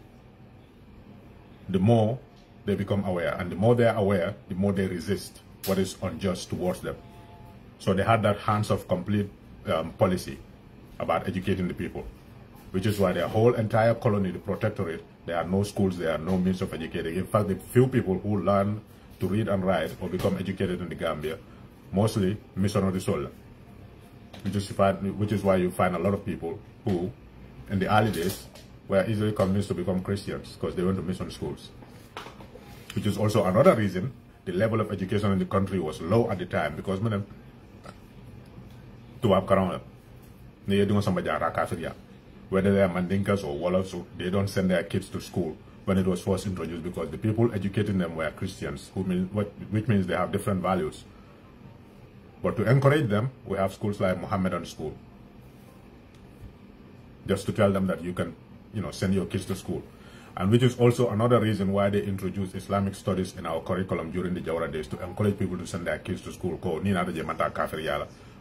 the more they become aware. And the more they are aware, the more they resist what is unjust towards them. So they had that hands-off complete policy about educating the people, which is why their whole entire colony, the protectorate, there are no schools, there are no means of educating. In fact, the few people who learn to read and write or become educated in the Gambia, mostly missionary soul. Which is why you find a lot of people who, in the early days, were easily convinced to become Christians because they went to mission schools. Which is also another reason the level of education in the country was low at the time because whether they are Mandinkas or Wolofs, they don't send their kids to school when it was first introduced because the people educating them were Christians, which means they have different values. But to encourage them, we have schools like Mohammedan School. Just to tell them that you can, send your kids to school. And which is also another reason why they introduced Islamic studies in our curriculum during the Jawara days to encourage people to send their kids to school.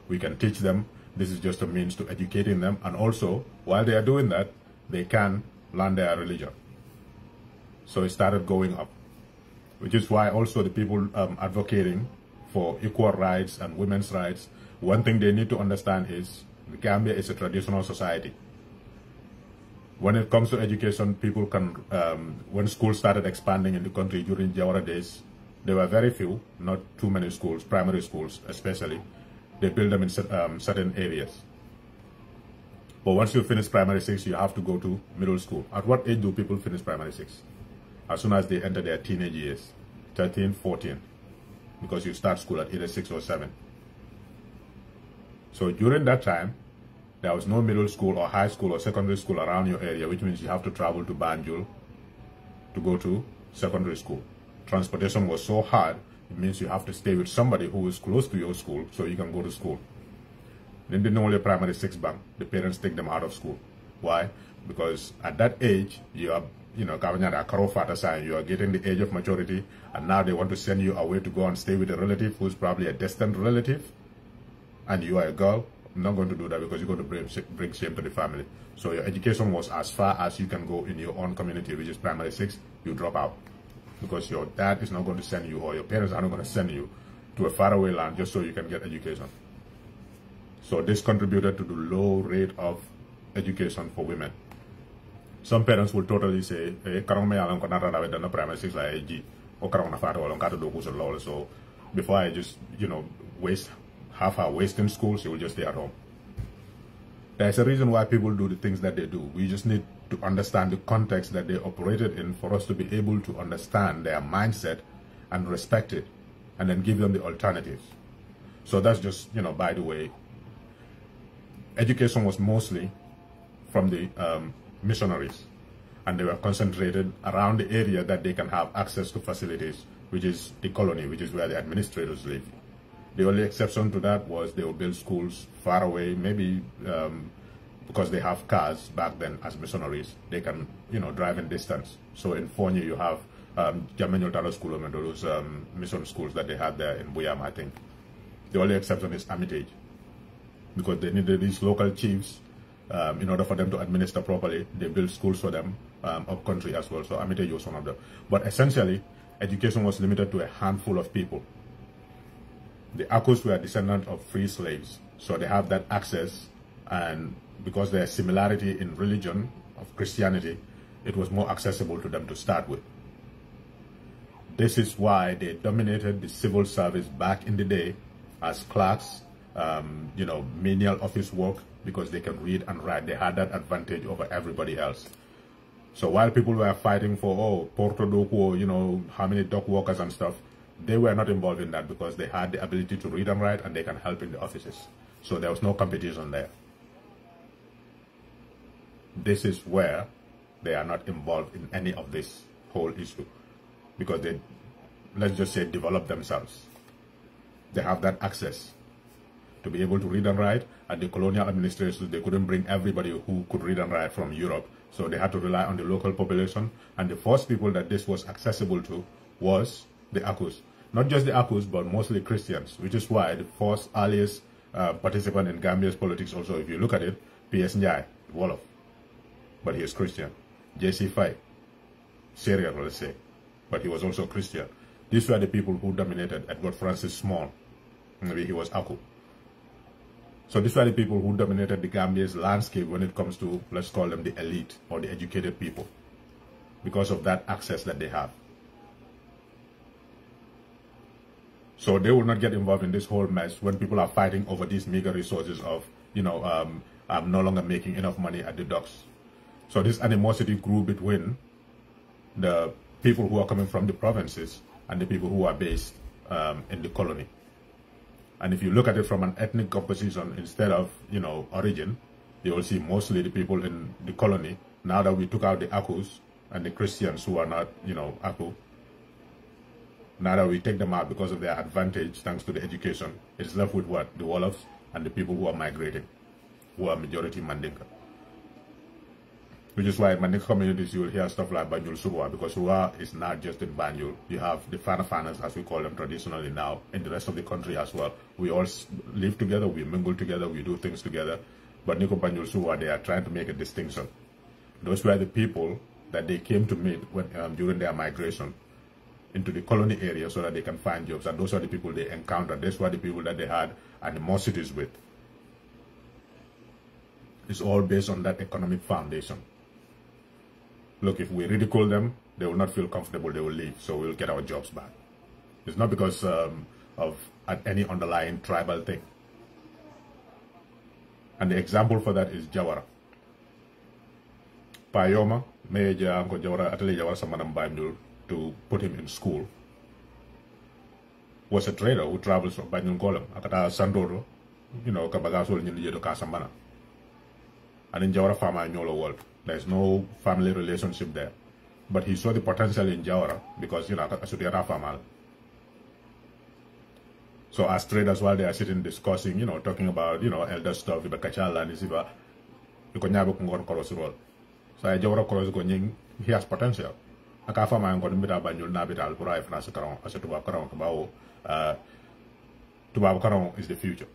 We can teach them. This is just a means to educating them. And also, while they are doing that, they can learn their religion. So it started going up. Which is why also the people advocating for equal rights and women's rights, one thing they need to understand is the Gambia is a traditional society. When it comes to education, people can, when schools started expanding in the country during Jawara days, there were very few, not too many schools, primary schools especially. They build them in certain areas. But once you finish primary 6, you have to go to middle school. At what age do people finish primary 6? As soon as they enter their teenage years, 13, 14. Because you start school at either 6 or 7. So during that time, there was no middle school or high school or secondary school around your area, which means you have to travel to Banjul to go to secondary school. Transportation was so hard, it means you have to stay with somebody who is close to your school so you can go to school. Then they know only primary 6 bank, the parents take them out of school. Why? Because at that age, you are you are getting the age of maturity, and now they want to send you away to go and stay with a relative who's probably a distant relative, and you are a girl. I'm not going to do that because you're going to bring shame to the family. So your education was as far as you can go in your own community, which is primary 6, you drop out. Because your dad is not going to send you, or your parents are not going to send you to a faraway land just so you can get education. So this contributed to the low rate of education for women. Some parents will totally say, primary 6 so before I just, waste half hour wasting school, she will just stay at home. There's a reason why people do the things that they do. We just need to understand the context that they operated in for us to be able to understand their mindset and respect it, and then give them the alternatives. So that's just, by the way, education was mostly from the missionaries. And they were concentrated around the area that they can have access to facilities, which is the colony, which is where the administrators live. The only exception to that was they would build schools far away, maybe because they have cars back then as missionaries, they can, drive in distance. So in Fonyi, you have Jamenyo Talo School and those mission schools that they had there in Buyam, I think. The only exception is 𝒕𝒕𝒕𝒑𝒑𝒔, because they needed these local chiefs in order for them to administer properly. They built schools for them up country as well. So 𝒕𝒕𝒕𝒑𝒔 was one of them. But essentially, education was limited to a handful of people. The 𝒂𝒄𝒄𝒆 were descendants of free slaves, so they have that access, and because there's similarity in religion of Christianity, it was more accessible to them to start with. This is why they dominated the civil service back in the day as clerks, menial office work, because they can read and write. They had that advantage over everybody else. So while people were fighting for, Porto Doku, how many dock workers and stuff, they were not involved in that because they had the ability to read and write and they can help in the offices. So there was no competition there. This is where they are not involved in any of this whole issue, because they, let's just say, develop themselves. They have that access to be able to read and write. At the colonial administration, they couldn't bring everybody who could read and write from Europe, so they had to rely on the local population. And the first people that this was accessible to was the 𝒂𝒄𝒄𝒆. Not just the 𝒂𝒄𝒄𝒆, but mostly Christians, which is why the first earliest participant in Gambia's politics also, if you look at it, 𝒕𝒉𝒊𝒔, Wolof, but he is Christian. J.C. Faye, Syrian, let's say, but he was also Christian. These were the people who dominated. Edward Francis Small, maybe he was 𝒂𝒄𝒄. So these were the people who dominated the Gambia's landscape when it comes to, let's call them the elite or the educated people, because of that access that they have. So they will not get involved in this whole mess when people are fighting over these meager resources of, I'm no longer making enough money at the docks. So this animosity grew between the people who are coming from the provinces and the people who are based in the colony. And if you look at it from an ethnic composition instead of, origin, you will see mostly the people in the colony. Now that we took out the 𝒂𝒄𝒄𝒆 and the Christians who are not, 𝒂𝒄𝒄, now that we take them out because of their advantage, thanks to the education, it's left with what? The Wolofs and the people who are migrating, who are majority Mandinka. Which is why in Mandinka communities you will hear stuff like Banjul Suwa, because Suwa is not just in Banjul. You have the Fana-Fanas, as we call them traditionally now, in the rest of the country as well. We all live together, we mingle together, we do things together. But Niko Banjul Suwa, they are trying to make a distinction. Those were the people that they came to meet when, during their migration into the colony area so that they can find jobs. And those are the people they encountered. Those were the people that they had animosities with. It's all based on that economic foundation. Look, if we ridicule them, they will not feel comfortable, they will leave, so we'll get our jobs back. It's not because of any underlying tribal thing. And the example for that is Jawara. Payoma, Meja Anko Jawara, Atali Jawara Samanam Banjul, to put him in school, was a trader who travels from Banjul Golem, Akata Sandoro, Kabagasol Nilijedo Kasambana. And in Jawara Fama Nyolo world. There's no family relationship there. But he saw the potential in Jawara because, Asutiara Famal. So as traders, while they are sitting discussing, talking about, elder stuff, Ibakachala and Isiva, you can never go on Korosuro. So I Jawara Koros he has potential. Akafama and Godimita Banjul Nabital, Pura, Franasakaron, Asatubacaron, Kabao, Tubacaron is the future.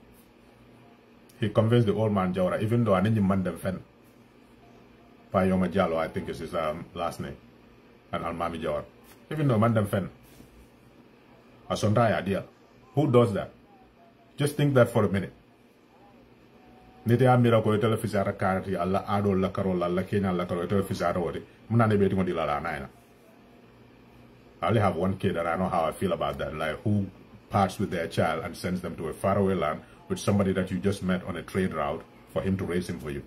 He convinced the old man Jawara, even though I didn't man them fen. Payoma Jallo, I think is his last name, and Almami Jawara. Even though man them fen. A Sondai idea. Who does that? Just think that for a minute. Nite miracle telefisara karati alla ado la karola la kenya la karo telefisara odi. Munane beti mo dilala naina. I only have one kid and I know how I feel about that. Like, who parts with their child and sends them to a faraway land with somebody that you just met on a trade route for him to raise him for you.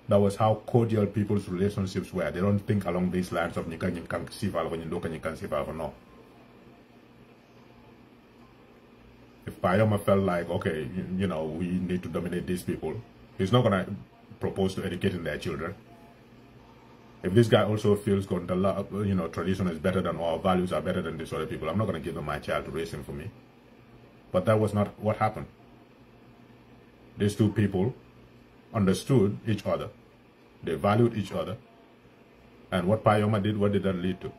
That was how cordial people's relationships were. They don't think along these lines of no. If Payoma felt like, okay, we need to dominate these people, he's not gonna propose to educating their children. If this guy also feels, tradition is better than, or values are better than these other people, I'm not going to give him my child to raise him for me. But that was not what happened. These two people understood each other. They valued each other. And what Payoma did, what did that lead to?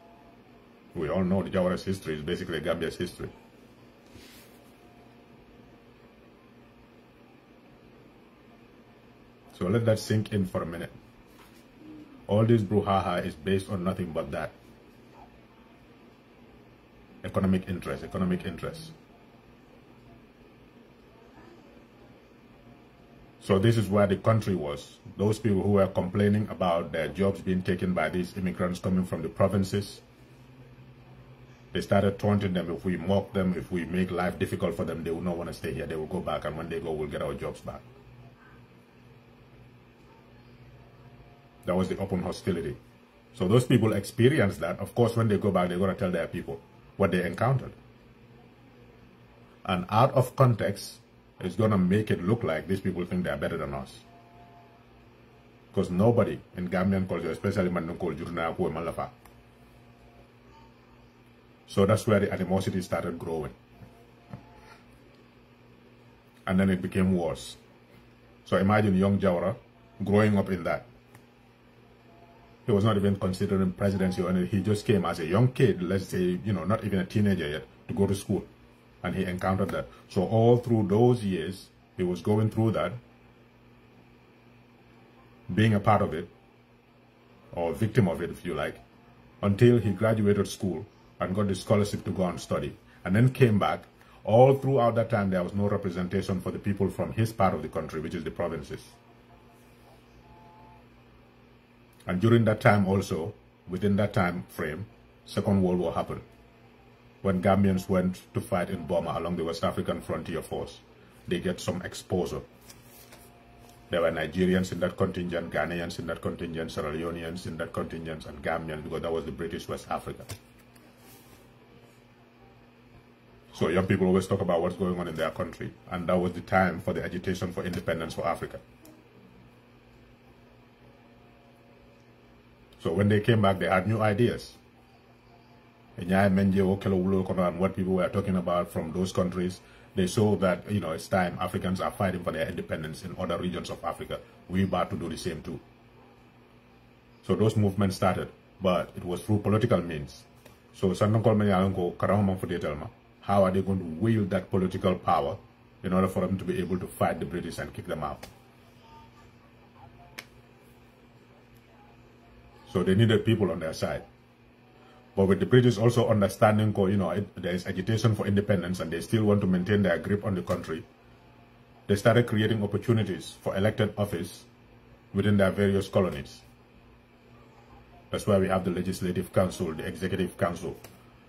We all know the Jawara's history is basically Gambia's history. So let that sink in for a minute. All this brouhaha is based on nothing but that. Economic interest, economic interest. So this is where the country was. Those people who were complaining about their jobs being taken by these immigrants coming from the provinces, they started taunting them. If we mock them, if we make life difficult for them, they will not want to stay here. They will go back, and when they go, we'll get our jobs back. That was the open hostility. So those people experienced that. Of course, when they go back, they're going to tell their people what they encountered. And out of context, it's going to make it look like these people think they're better than us. Because nobody in Gambian culture, especially Mandunko, Jurna, Malafa. So that's where the animosity started growing. And then it became worse. So imagine young Jawara growing up in that. He was not even considering presidency, and he just came as a young kid, let's say, not even a teenager yet, to go to school. And he encountered that. So all through those years, he was going through that, being a part of it, or a victim of it, if you like, until he graduated school and got the scholarship to go and study. And then came back. All throughout that time, there was no representation for the people from his part of the country, which is the provinces. And during that time also, within that time frame, Second World War happened. When Gambians went to fight in Burma along the West African Frontier Force, they get some exposure. There were Nigerians in that contingent, Ghanaians in that contingent, Sierra Leoneans in that contingent, and Gambians, because that was the British West Africa. So young people always talk about what's going on in their country, and that was the time for the agitation for independence for Africa. So when they came back, they had new ideas. And what people were talking about from those countries, they saw that, it's time Africans are fighting for their independence in other regions of Africa. We're about to do the same too. So those movements started, but it was through political means. So how are they going to wield that political power in order for them to be able to fight the British and kick them out? So they needed people on their side. But with the British also understanding, there is agitation for independence and they still want to maintain their grip on the country, they started creating opportunities for elected office within their various colonies. That's why we have the Legislative Council, the Executive Council.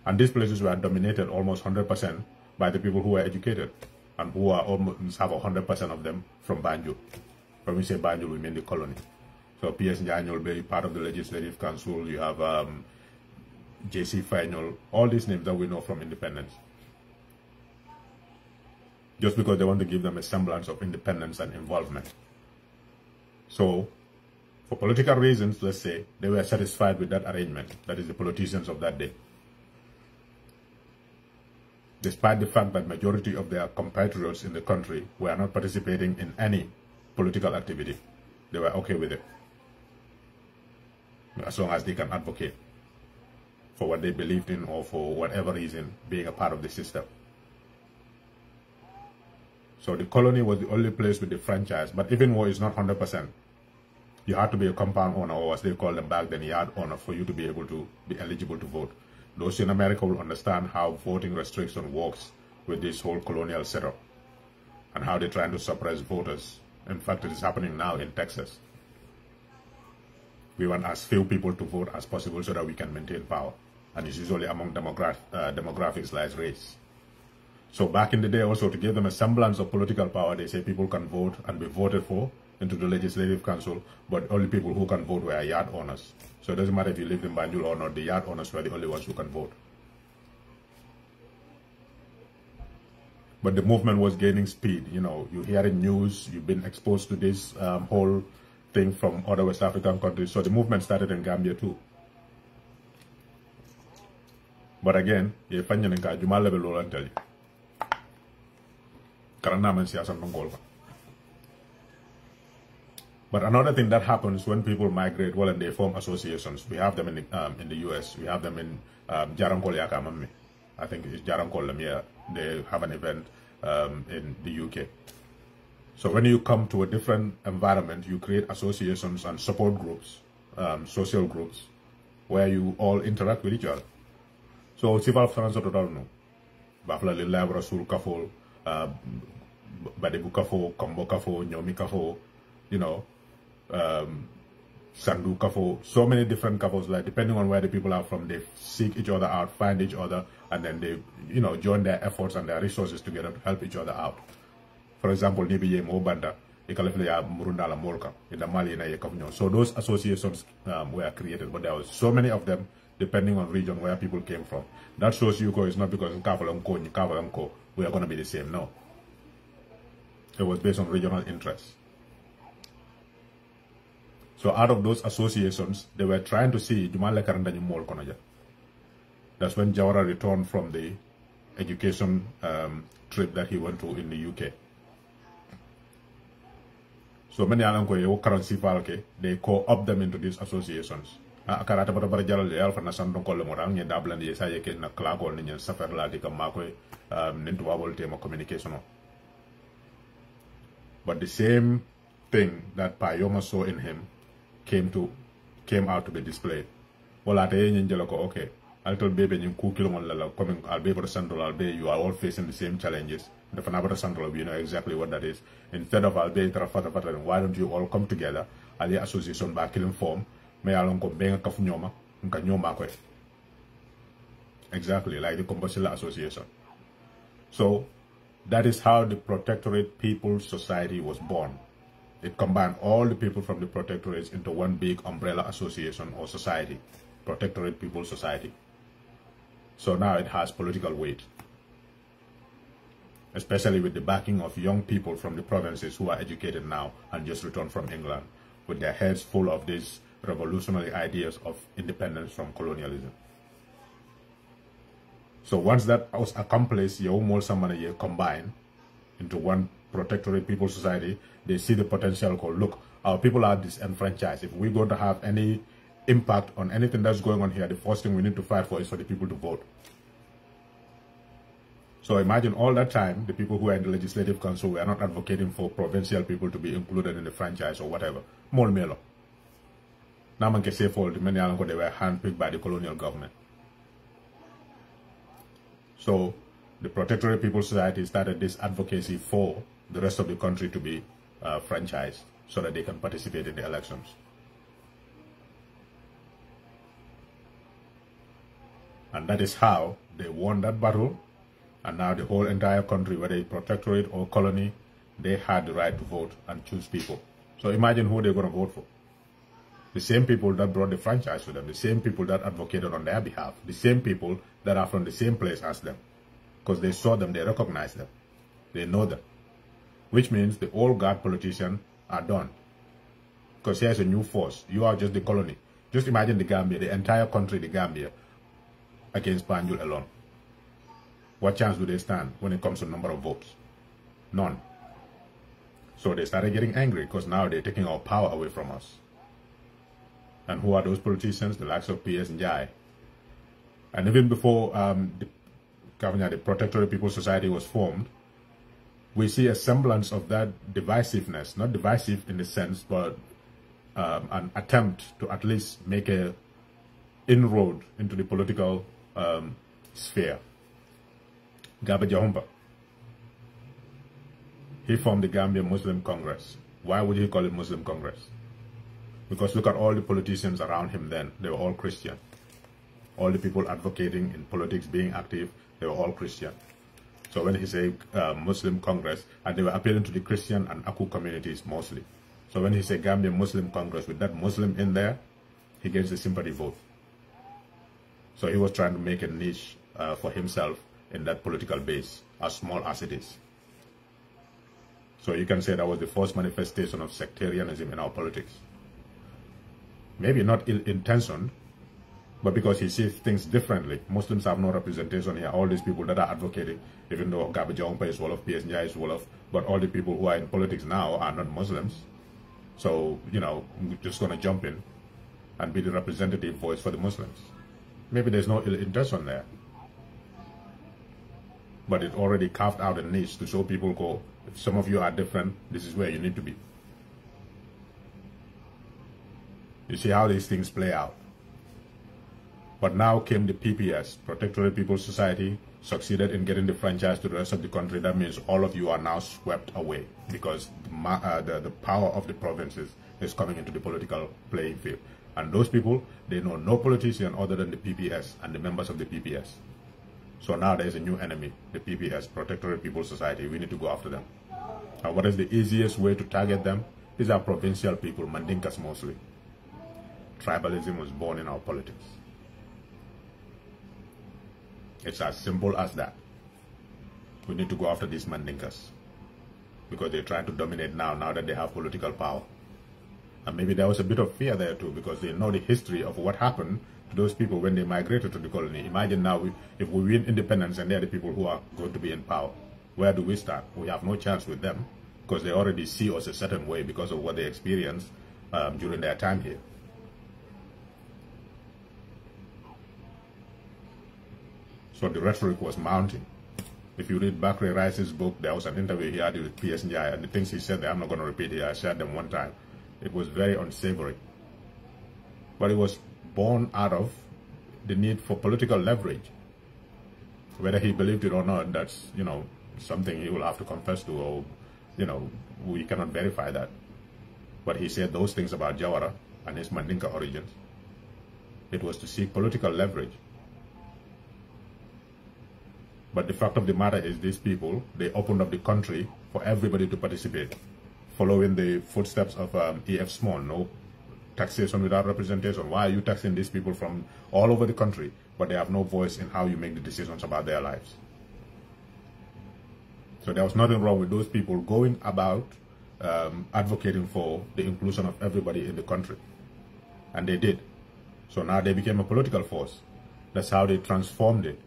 And these places were dominated almost 100% by the people who were educated and who are almost have 100% of them from Banjul. When we say Banjul, we mean the colony. So P.S. Njanyol will be part of the Legislative Council. You have J.C. Fainol, all these names that we know from independence. Just because they want to give them a semblance of independence and involvement. So, for political reasons, let's say, they were satisfied with that arrangement. That is the politicians of that day. Despite the fact that majority of their compatriots in the country were not participating in any political activity, they were okay with it. As long as they can advocate for what they believed in or for whatever reason, being a part of the system. So the colony was the only place with the franchise, but even though it's not 100%, you had to be a compound owner, or as they call them back then, yard owner, for you to be able to be eligible to vote. Those in America will understand how voting restriction works with this whole colonial setup and how they're trying to suppress voters. In fact, it is happening now in Texas. We want as few people to vote as possible so that we can maintain power. And it's usually among demographics like race. So back in the day also, to give them a semblance of political power, they say people can vote and be voted for into the Legislative Council, but only people who can vote were yard owners. So it doesn't matter if you lived in Banjul or not, the yard owners were the only ones who can vote. But the movement was gaining speed. You hear in news, you've been exposed to this whole thing from other West African countries. So the movement started in Gambia too. But again, you find in Jumal level low and tell you. But another thing that happens when people migrate, well, and they form associations. We have them in the US. We have them in Jarankol Yakamami. I think it's Jarankol Lamia. They have an event in the UK. So when you come to a different environment, you create associations and support groups, social groups, where you all interact with each other. So civil France total no. Bafla le labra sul kafo, badebu kafo, kombo kafo, nyomi kafo, you know, sandu kafo, so many different kafos, like depending on where the people are from, they seek each other out, find each other, and then they, you know, join their efforts and their resources together to help each other out. For example, Nibiye Mo Banda, Ikalefia Murundala Molka, in the Mali and Ayakavno. So those associations were created, but there was so many of them depending on region where people came from. That shows you it's not because Kavalanko, we are going to be the same. No. It was based on regional interests. So out of those associations, they were trying to see Jumala Karandani Mol Konaja. That's when Jawara returned from the education trip that he went to in the UK. So many Alanko currency falke, they co-opt them into these associations. Akarata bata bara jalal de alfa na sandon kolle morang ni dablan ye sa yeke na klako ni nyen safer la di kam makoy nintu wabol tema communication. But the same thing that Payoma saw in him came out to be displayed. Wala te nyen jelo ko okay. Alto bebe nyen ku kilo mon la coming al be for central al be, you are all facing the same challenges. The Fanabata Central, you know exactly what that is. Instead of Albe Trafata, why don't you all come together? Ali association back in form. May along come bang a kafnyoma, nkanyoma. Exactly, like the Compostilla Association. So that is how the Protectorate People's Society was born. It combined all the people from the protectorates into one big umbrella association or society, Protectorate People's Society. So now it has political weight, especially with the backing of young people from the provinces who are educated now and just returned from England with their heads full of these revolutionary ideas of independence from colonialism. So once that was accomplished, you almost somebody combined into one Protectorate People's Society, they see the potential called, look, our people are disenfranchised. If we're going to have any impact on anything that's going on here, the first thing we need to fight for is for the people to vote. So imagine all that time, the people who are in the Legislative Council were not advocating for provincial people to be included in the franchise or whatever. Mol melo. Now man can say for the many alango they were handpicked by the colonial government. So the Protectorate People's Society started this advocacy for the rest of the country to be franchised so that they can participate in the elections. And that is how they won that battle. And now the whole entire country, whether it's protectorate or colony, they had the right to vote and choose people. So imagine who they're going to vote for. The same people that brought the franchise to them, the same people that advocated on their behalf, the same people that are from the same place as them. Because they saw them, they recognize them, they know them. Which means the old guard politicians are done. Because here's a new force. You are just the colony. Just imagine the Gambia, the entire country, the Gambia, against Banjul alone. What chance do they stand when it comes to number of votes? None. So they started getting angry because now they're taking our power away from us. And who are those politicians? The likes of PS&J. And even before the Protectorate People's Society was formed, we see a semblance of that divisiveness, not divisive in the sense, but an attempt to at least make a inroad into the political sphere. Gaba Jahumba, he formed the Gambia Muslim Congress. Why would he call it Muslim Congress? Because look at all the politicians around him then. They were all Christian. All the people advocating in politics, being active, they were all Christian. So when he said Muslim Congress, and they were appealing to the Christian and Aku communities mostly. So when he said Gambia Muslim Congress, with that Muslim in there, he gets the sympathy vote. So he was trying to make a niche for himself in that political base, as small as it is. So you can say that was the first manifestation of sectarianism in our politics. Maybe not ill-intentioned, but because he sees things differently. Muslims have no representation here. All these people that are advocating, even though 𝒂𝒂𝒏𝒏 is Wolof, 𝒕𝒉𝒊𝒏 is Wolof, but all the people who are in politics now are not Muslims. So, you know, we're just going to jump in and be the representative voice for the Muslims. Maybe there's no ill intention there. But it already carved out a niche to show people, go, if some of you are different, this is where you need to be. You see how these things play out. But now came the PPS, Protectorate People's Society, succeeded in getting the franchise to the rest of the country. That means all of you are now swept away because the power of the provinces is coming into the political playing field. And those people, they know no politician other than the PPS and the members of the PPS. So now there's a new enemy, the PPS, Protectorate People's Society. We need to go after them. And what is the easiest way to target them? These are provincial people, Mandinkas mostly. Tribalism was born in our politics. It's as simple as that. We need to go after these Mandinkas because they're trying to dominate now that they have political power. And maybe there was a bit of fear there too because they know the history of what happened to those people when they migrated to the colony. Imagine now if we win independence and they're the people who are going to be in power. Where do we start? We have no chance with them because they already see us a certain way because of what they experienced during their time here. So the rhetoric was mounting. If you read Bakre Rice's book, there was an interview he had with 𝒕𝒉𝒊𝒔, and the things he said there, I'm not going to repeat here. I shared them one time. It was very unsavory. But it was born out of the need for political leverage. Whether he believed it or not, that's, you know, something he will have to confess to, or, you know, we cannot verify that. But he said those things about Jawara and his Mandinka origins. It was to seek political leverage. But the fact of the matter is these people, they opened up the country for everybody to participate, following the footsteps of E.F. Small. No taxation without representation. Why are you taxing these people from all over the country, but they have no voice in how you make the decisions about their lives? So there was nothing wrong with those people going about advocating for the inclusion of everybody in the country. And they did. So now they became a political force. That's how they transformed it.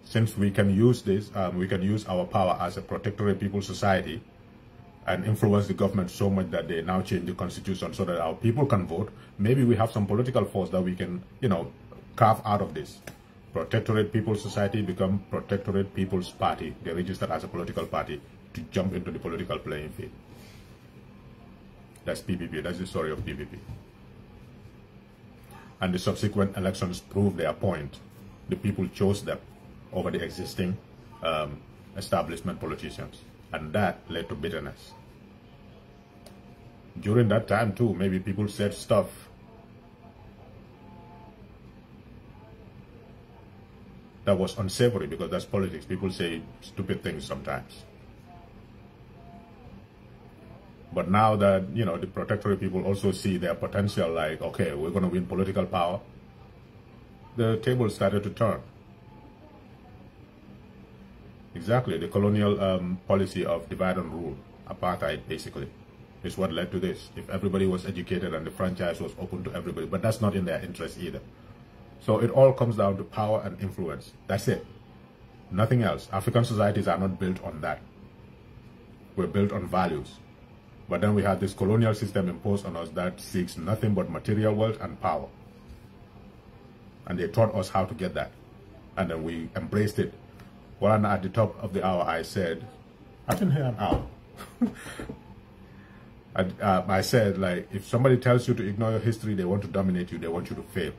Since we can use this, we can use our power as a Protectorate People's Society and influence the government so much that they now change the constitution so that our people can vote. Maybe we have some political force that we can, you know, carve out of this. Protectorate People's Society become Protectorate People's Party. They registered as a political party to jump into the political playing field. That's PPP. That's the story of PPP. And the subsequent elections proved their point. The people chose them over the existing establishment politicians. And that led to bitterness. During that time too, maybe people said stuff that was unsavory because that's politics. People say stupid things sometimes. But now that, you know, the Protectorate people also see their potential, like, okay, we're going to win political power, the table started to turn. Exactly, the colonial policy of divide and rule, apartheid basically, is what led to this. If everybody was educated and the franchise was open to everybody, but that's not in their interest either. So it all comes down to power and influence. That's it. Nothing else. African societies are not built on that. We're built on values. But then we have this colonial system imposed on us that seeks nothing but material wealth and power. And they taught us how to get that. And then we embraced it. Well, at the top of the hour, I said, I've been here an hour. I said, like, if somebody tells you to ignore your history, they want to dominate you, they want you to fail.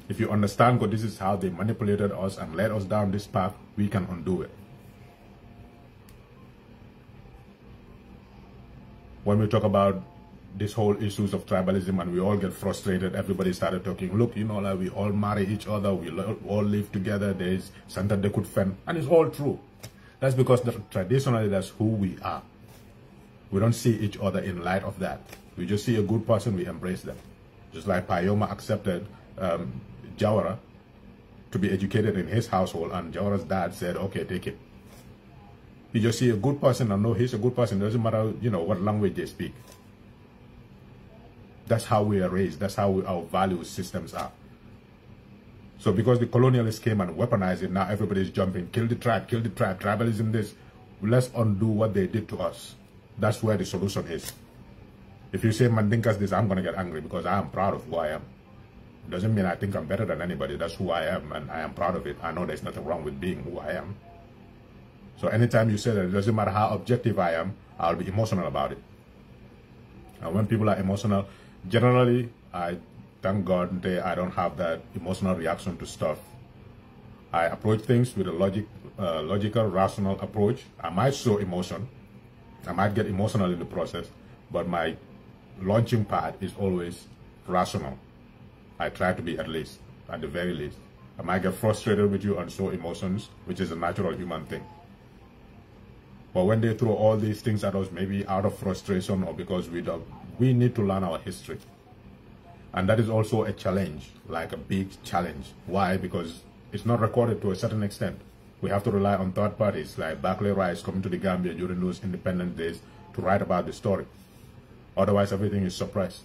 If you understand God, this is how they manipulated us and led us down this path, we can undo it. When we talk about this whole issues of tribalism and we all get frustrated, everybody started talking, look, you know, like we all marry each other, we all live together, there's Santa de Kutfen, and it's all true. That's because traditionally that's who we are. We don't see each other in light of that. We just see a good person, we embrace them. Just like Payoma accepted Jawara to be educated in his household, and Jawara's dad said, okay, take it. You just see a good person and know he's a good person. It doesn't matter, you know, what language they speak. That's how we are raised. That's how our value systems are. So because the colonialists came and weaponized it, now everybody's jumping. Kill the tribe, tribalism this. Let's undo what they did to us. That's where the solution is. If you say Mandinkas this, I'm going to get angry because I am proud of who I am. It doesn't mean I think I'm better than anybody. That's who I am, and I am proud of it. I know there's nothing wrong with being who I am. So anytime you say that, it doesn't matter how objective I am, I'll be emotional about it. And when people are emotional, generally, I thank God that I don't have that emotional reaction to stuff. I approach things with a logical, rational approach. I might show emotion. I might get emotional in the process, but my launching pad is always rational. I try to be, at least, at the very least. I might get frustrated with you and show emotions, which is a natural human thing. But when they throw all these things at us, maybe out of frustration or because we need to learn our history. And that is also a challenge, like a big challenge. Why? Because it's not recorded to a certain extent. We have to rely on third parties like Barclay Rice coming to the Gambia during those independent days to write about the story. Otherwise, everything is suppressed.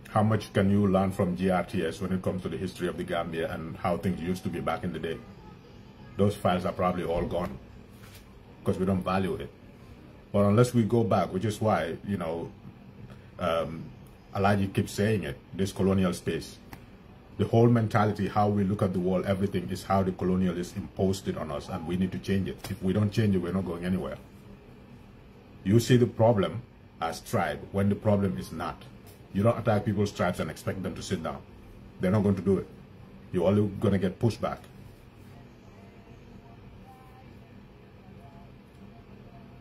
How much can you learn from GRTS when it comes to the history of the Gambia and how things used to be back in the day? Those files are probably all gone because we don't value it. But unless we go back, which is why, you know, Alaji keeps saying it, this colonial space. The whole mentality, how we look at the world, everything is how the colonialists imposed it on us, and we need to change it. If we don't change it, we're not going anywhere. You see the problem as tribe when the problem is not. You don't attack people's tribes and expect them to sit down. They're not going to do it. You're only going to get pushed back.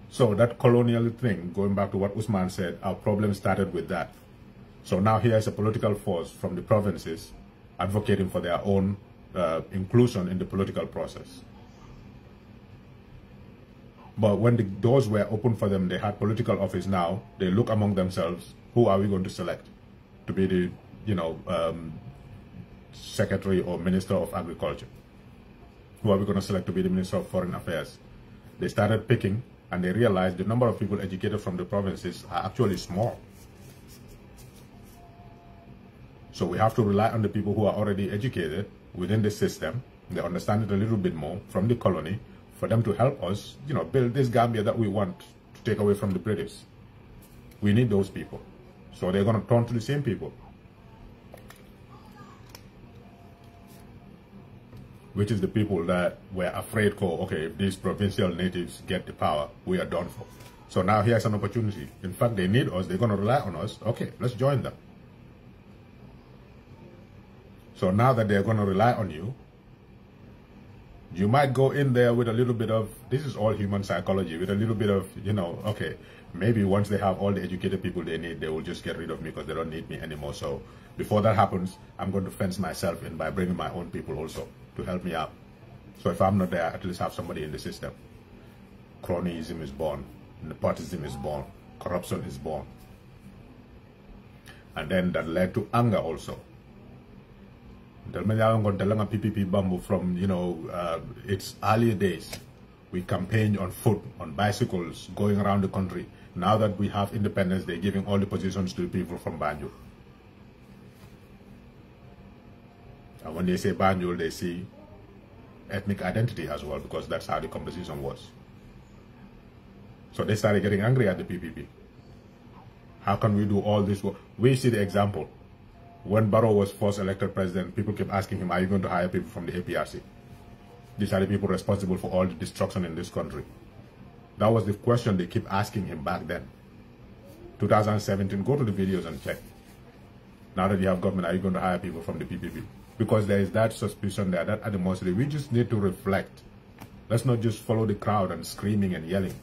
So that colonial thing, going back to what Usman said, our problem started with that. So now here is a political force from the provinces advocating for their own inclusion in the political process. But when the doors were open for them, they had political office now, they look among themselves, who are we going to select to be the, you know, Secretary or Minister of Agriculture? Who are we going to select to be the Minister of Foreign Affairs? They started picking, and they realized the number of people educated from the provinces are actually small. So we have to rely on the people who are already educated within the system. They understand it a little bit more from the colony for them to help us, you know, build this Gambia that we want to take away from the British. We need those people. So they're going to turn to the same people, which is the people that were afraid, okay, if these provincial natives get the power, we are done for. So now here's an opportunity. In fact, they need us. They're going to rely on us. Okay, let's join them. So now that they're going to rely on you, you might go in there with a little bit of, this is all human psychology, with a little bit of, you know, okay, maybe once they have all the educated people they need, they will just get rid of me because they don't need me anymore. So before that happens, I'm going to fence myself in by bringing my own people also to help me out. So if I'm not there, at least have somebody in the system. Cronyism is born, nepotism is born, corruption is born. And then that led to anger also. PPP Bamboo from, you know, its earlier days. We campaigned on foot, on bicycles, going around the country. Now that we have independence, they're giving all the positions to the people from Banjul. And when they say Banjul, they see ethnic identity as well, because that's how the composition was. So they started getting angry at the PPP. How can we do all this work? We see the example. When Barrow was first elected president, people kept asking him, are you going to hire people from the APRC? These are the people responsible for all the destruction in this country. That was the question they keep asking him back then. 2017, go to the videos and check. Now that you have government, are you going to hire people from the PPP? Because there is that suspicion there, that animosity. We just need to reflect. Let's not just follow the crowd and screaming and yelling.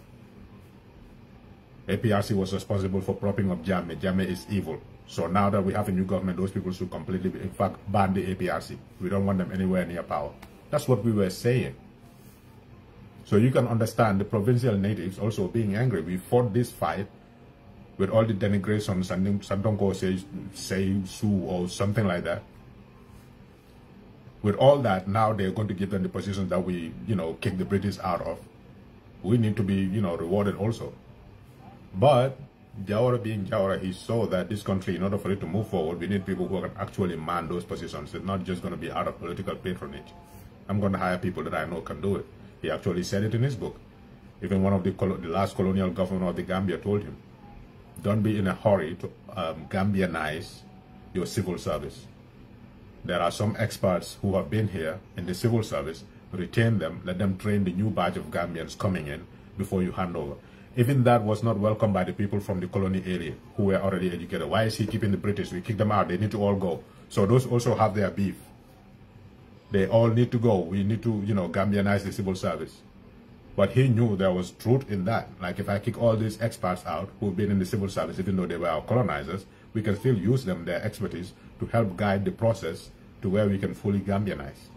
APRC was responsible for propping up Jammeh. Jammeh is evil. So now that we have a new government, those people should completely, in fact, ban the APRC. We don't want them anywhere near power. That's what we were saying. So you can understand the provincial natives also being angry. We fought this fight with all the denigrations and Sandonko say Su or something like that. With all that, now they're going to give them the positions that we, kick the British out of. We need to be, rewarded also. But Jawara being Jawara, he saw that this country, in order for it to move forward, we need people who can actually man those positions. It's not just going to be out of political patronage. I'm going to hire people that I know can do it. He actually said it in his book. Even one of the last colonial governor of the Gambia told him, don't be in a hurry to Gambianize your civil service. There are some experts who have been here in the civil service. Retain them, let them train the new batch of Gambians coming in before you hand over. Even that was not welcomed by the people from the colony area who were already educated. Why is he keeping the British? We kick them out. They need to all go. So those also have their beef. They all need to go. We need to, Gambianize the civil service. But he knew there was truth in that. Like, if I kick all these experts out who've been in the civil service, even though they were our colonizers, we can still use them, their expertise, to help guide the process to where we can fully Gambianize.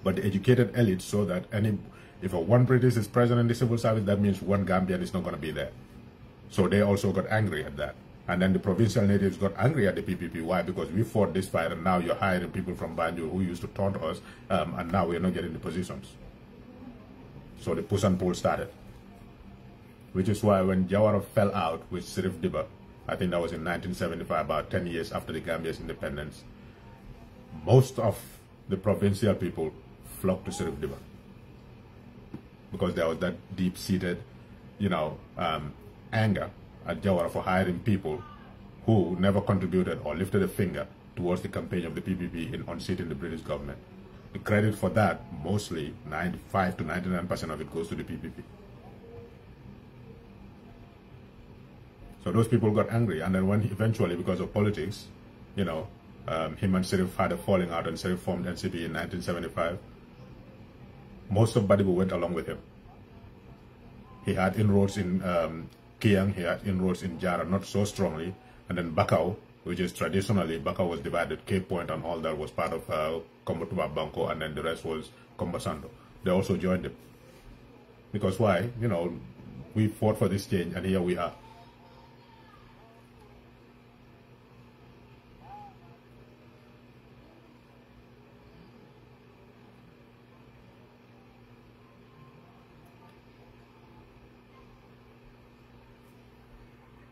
But the educated elite saw that if one British is present in the civil service, that means one Gambian is not going to be there. So they also got angry at that. And then the provincial natives got angry at the PPP. Why? Because we fought this fight, and now you're hiring people from Banjul who used to taunt us, and now we're not getting the positions. So the push and pull started. Which is why when Jawara fell out with 𝒕𝒉𝒊𝒏, I think that was in 1975, about 10 years after the Gambia's independence, most of the provincial people flocked to 𝒕𝒉𝒊𝒏. Because there was that deep-seated, anger at Jawara for hiring people who never contributed or lifted a finger towards the campaign of the PPP in unseating the British government. The credit for that, mostly 95 to 99% of it goes to the PPP. So those people got angry, and then when eventually, because of politics, him and 𝒕𝒉𝒊𝒏 had a falling out, and 𝒕𝒉𝒊 formed NCP in 1975. Most of 𝒏 went along with him. He had inroads in Kiang, he had inroads in Jara, not so strongly, and then Bakau, which is traditionally, Bakau was divided, Cape Point and all that was part of 𝒂𝒄𝒄𝒏 Banco, and then the rest was Kombasando. They also joined him. Because why? We fought for this change, and here we are.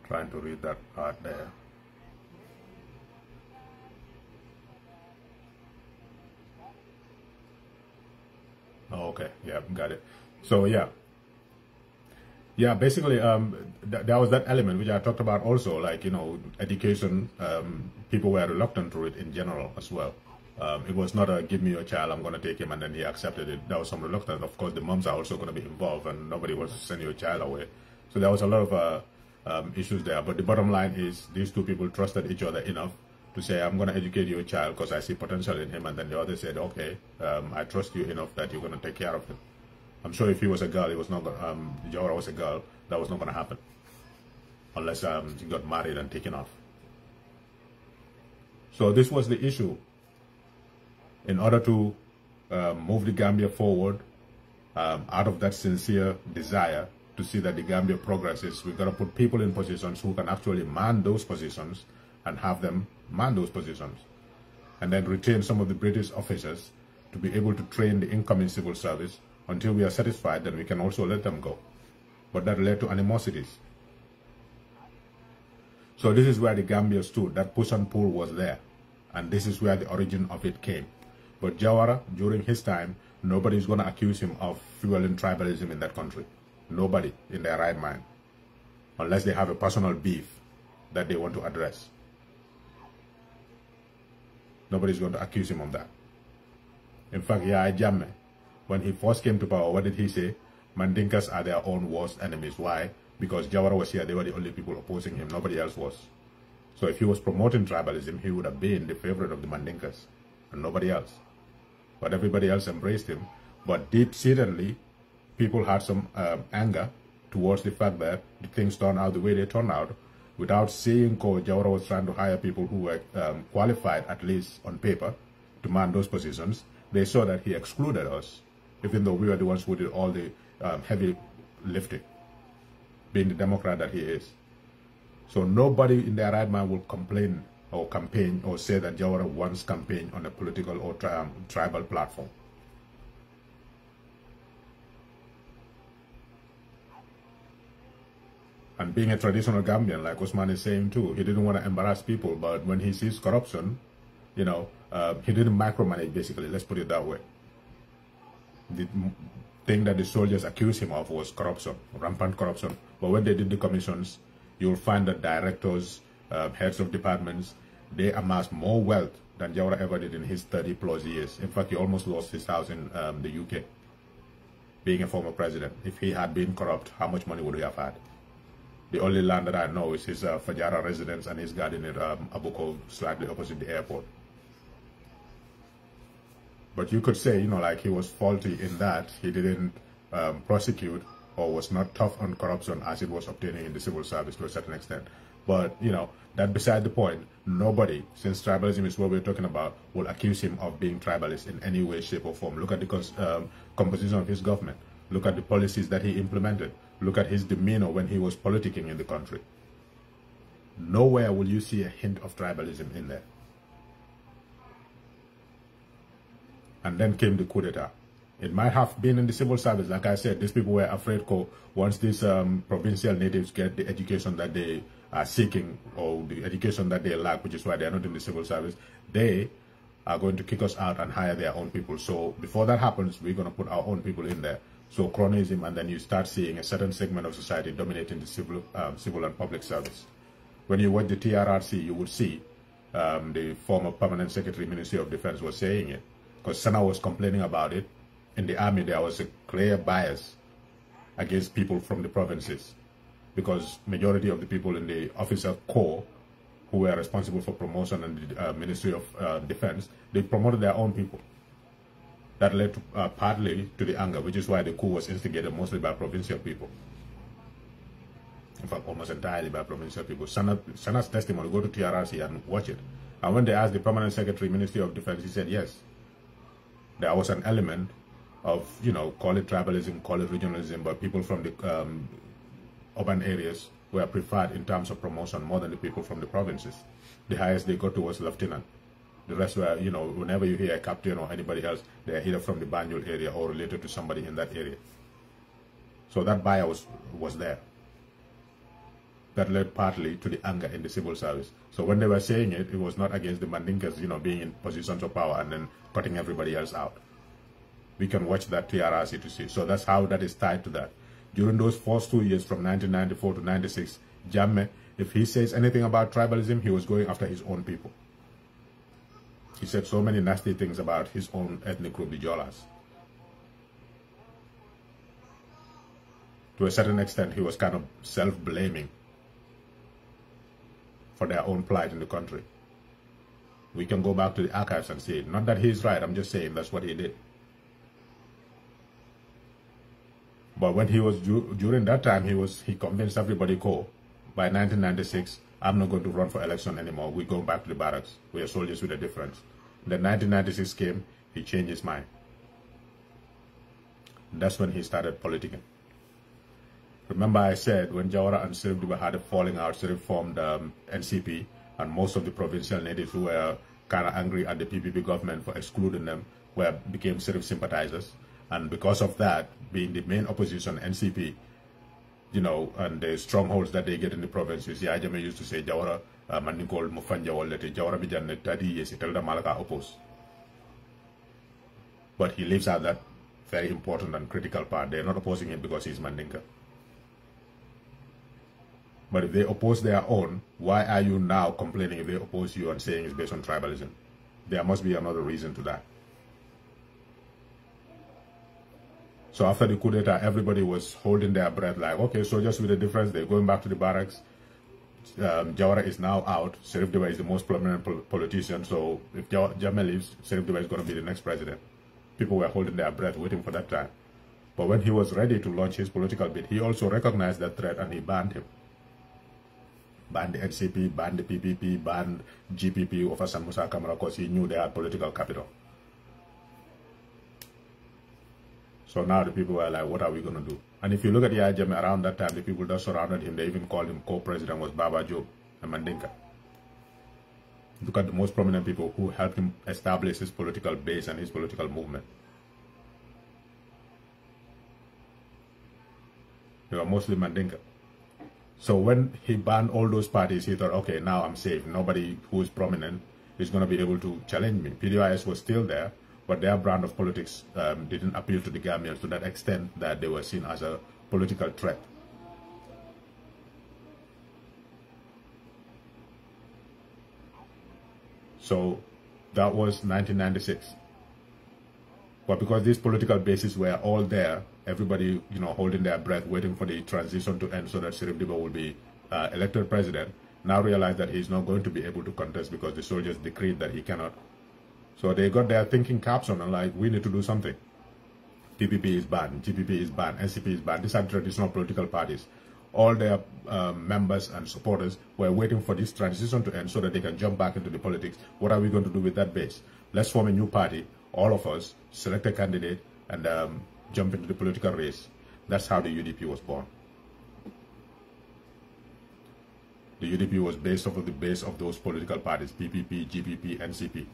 Trying to read that part there. Oh, okay, yeah, got it. So yeah, basically, there was that element which I talked about also, like, education. People were reluctant to it in general as well. It was not a give me your child, I'm going to take him, and then he accepted it. There was some reluctance. Of course, the moms are also going to be involved, and nobody wants to send your child away. So there was a lot of issues there. But the bottom line is these two people trusted each other enough to say, I'm going to educate your child because I see potential in him. And then the other said, okay, I trust you enough that you're going to take care of him. I'm sure if he was a girl, it was not Jawara was a girl, that was not going to happen. Unless she got married and taken off. So this was the issue. In order to move the Gambia forward, out of that sincere desire to see that the Gambia progresses, we've got to put people in positions who can actually man those positions and have them man those positions. And then retain some of the British officers to be able to train the incoming civil service. Until we are satisfied, then we can also let them go. But that led to animosities. So this is where the Gambia stood. That push and pull was there. And this is where the origin of it came. But Jawara, during his time, nobody is going to accuse him of fueling tribalism in that country. Nobody in their right mind. Unless they have a personal beef that they want to address. Nobody's going to accuse him of that. In fact, Yahya Jammeh, when he first came to power, what did he say? Mandinkas are their own worst enemies. Why? Because Jawara was here, they were the only people opposing him, nobody else was. So if he was promoting tribalism, he would have been the favorite of the Mandinkas, and nobody else. But everybody else embraced him. But deep-seatedly, people had some anger towards the fact that the things turned out the way they turned out, without seeing Jawara was trying to hire people who were qualified, at least on paper, to man those positions. They saw that he excluded us, even though we were the ones who did all the heavy lifting, being the Democrat that he is. So nobody in their right mind will complain or campaign or say that Jawara once campaigned on a political or tribal platform. And being a traditional Gambian, like Usman is saying too, he didn't want to embarrass people, but when he sees corruption, you know, he didn't micromanage, basically, let's put it that way. The thing that the soldiers accused him of was corruption, rampant corruption. But when they did the commissions, you'll find that directors, heads of departments, they amassed more wealth than Jawara ever did in his 30+ years. In fact, he almost lost his house in the UK, being a former president. If he had been corrupt, how much money would he have had? The only land that I know is his Fajara residence and his garden in Abuko, slightly opposite the airport. But you could say, you know, like he was faulty in that he didn't prosecute or was not tough on corruption as it was obtaining in the civil service to a certain extent. But, you know, that beside the point, nobody, since tribalism is what we're talking about, will accuse him of being tribalist in any way, shape or form. Look at the composition of his government. Look at the policies that he implemented. Look at his demeanor when he was politicking in the country. Nowhere will you see a hint of tribalism in there. And then came the coup d'etat. It might have been in the civil service. Like I said, these people were afraid once these provincial natives get the education that they are seeking or the education that they lack, which is why they are not in the civil service, they are going to kick us out and hire their own people. So before that happens, we're going to put our own people in there. So cronyism, and then you start seeing a certain segment of society dominating the civil and public service. When you watch the TRRC, you would see the former permanent secretary, Ministry of Defense, was saying it. Because Sana was complaining about it. In the army, there was a clear bias against people from the provinces. Because majority of the people in the officer corps who were responsible for promotion in the Ministry of Defense, they promoted their own people. That led to, partly to the anger, which is why the coup was instigated mostly by provincial people. In fact, almost entirely by provincial people. Sana's testimony, go to TRRC and watch it. And when they asked the permanent secretary, Ministry of Defense, he said yes. There was an element of, you know, call it tribalism, call it regionalism, but people from the urban areas were preferred in terms of promotion more than the people from the provinces. The highest they got to was lieutenant. The rest were, you know, whenever you hear a captain or anybody else, they're either from the Banjul area or related to somebody in that area. So that bias was there. That led partly to the anger in the civil service. So when they were saying it, it was not against the Mandinkas, you know, being in positions of power and then cutting everybody else out. We can watch that TRRC to see. So that's how that is tied to that. During those first 2 years from 1994 to 96, Jammeh, if he says anything about tribalism, he was going after his own people. He said so many nasty things about his own ethnic group, the Jolas. To a certain extent, he was kind of self-blaming for their own plight in the country. We can go back to the archives and see it. Not that he's right, I'm just saying that's what he did. But when he was, during that time, he convinced everybody, by 1996, I'm not going to run for election anymore. We're going back to the barracks. We are soldiers with a difference. Then 1996 came, he changed his mind. That's when he started politicking. Remember I said when Jawara and 𝒂𝒊𝒏 had a falling out, 𝒂𝒊𝒏 formed NCP, and most of the provincial natives who were kind of angry at the PPP government for excluding them became 𝒂𝒊𝒏 sympathizers. And because of that, being the main opposition, NCP, you know, and the strongholds that they get in the provinces, yeah, Jammeh used to say, Jawara, Manikol, Mufanja, Jawara Bijan, Tadi, yes, Telda Malaka oppose. But he leaves out that very important and critical part. They're not opposing him because he's Mandinka. But if they oppose their own, why are you now complaining if they oppose you and saying it's based on tribalism? There must be another reason to that. So after the coup d'etat, everybody was holding their breath like, okay, so just with a difference, they're going back to the barracks. Jawara is now out. 𝒂𝒊𝒏 is the most prominent politician. So if Jammeh leaves, 𝒂𝒊𝒏 is going to be the next president. People were holding their breath, waiting for that time. But when he was ready to launch his political bid, he also recognized that threat and he banned him. Banned the NCP, banned the PPP, banned GPP over San Musa Kamara because he knew they had political capital. So now the people were like, what are we going to do? And if you look at Yahya Jammeh around that time, the people that surrounded him, they even called him co-president, was Baba Job and Mandinka. Look at the most prominent people who helped him establish his political base and his political movement. They were mostly Mandinka. So when he banned all those parties, he thought, okay, now I'm safe. Nobody who is prominent is going to be able to challenge me. PDOIS was still there, but their brand of politics didn't appeal to the Gambians to that extent that they were seen as a political threat. So that was 1996. But because these political bases were all there, everybody, holding their breath, waiting for the transition to end so that 𝒕𝒉𝒊𝒏 will be elected president, now realize that he's not going to be able to contest because the soldiers decreed that he cannot. So they got their thinking caps on and like, we need to do something. PPP is banned, GPP is banned, NCP is banned. These are traditional political parties. All their members and supporters were waiting for this transition to end so that they can jump back into the politics. What are we going to do with that base? Let's form a new party, all of us, select a candidate, and jump into the political race. That's how the UDP was born. The UDP was based off of the base of those political parties, PPP, GPP, NCP.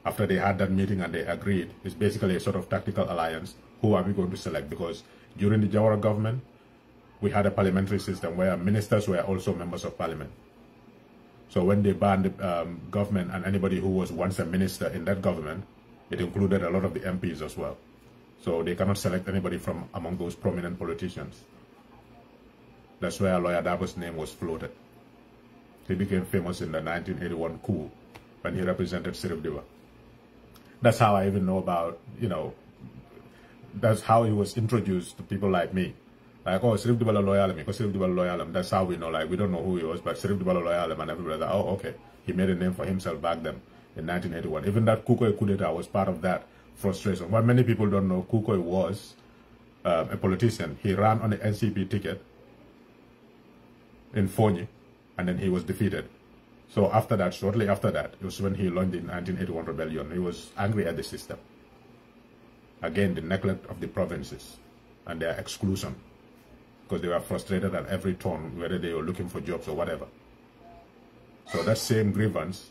After they had that meeting and they agreed, it's basically a sort of tactical alliance. Who are we going to select? Because during the Jawara government, we had a parliamentary system where ministers were also members of parliament. So when they banned the government and anybody who was once a minister in that government, it included a lot of the MPs as well. So they cannot select anybody from among those prominent politicians. That's where Lawyer Darboe's name was floated. He became famous in the 1981 coup when he represented 𝒕𝒉𝒊𝒏. That's how I even know about, that's how he was introduced to people like me. Like, oh, 𝒕𝒉𝒊𝒏 loyal, because 𝒕𝒉𝒊𝒏 loyal. That's how we know, like, we don't know who he was, but 𝒕𝒉𝒊𝒏 loyal, and everybody like, oh, okay. He made a name for himself back then in 1981. Even that 𝒂𝒄𝒄𝒄 coup d'etat was part of that frustration. What many people don't know, 𝒂𝒄𝒄𝒄 was a politician. He ran on the NCP ticket in Fonyi, and then he was defeated. So after that, shortly after that, it was when he launched the 1981 rebellion. He was angry at the system. Again, the neglect of the provinces and their exclusion, because they were frustrated at every turn, whether they were looking for jobs or whatever. So that same grievance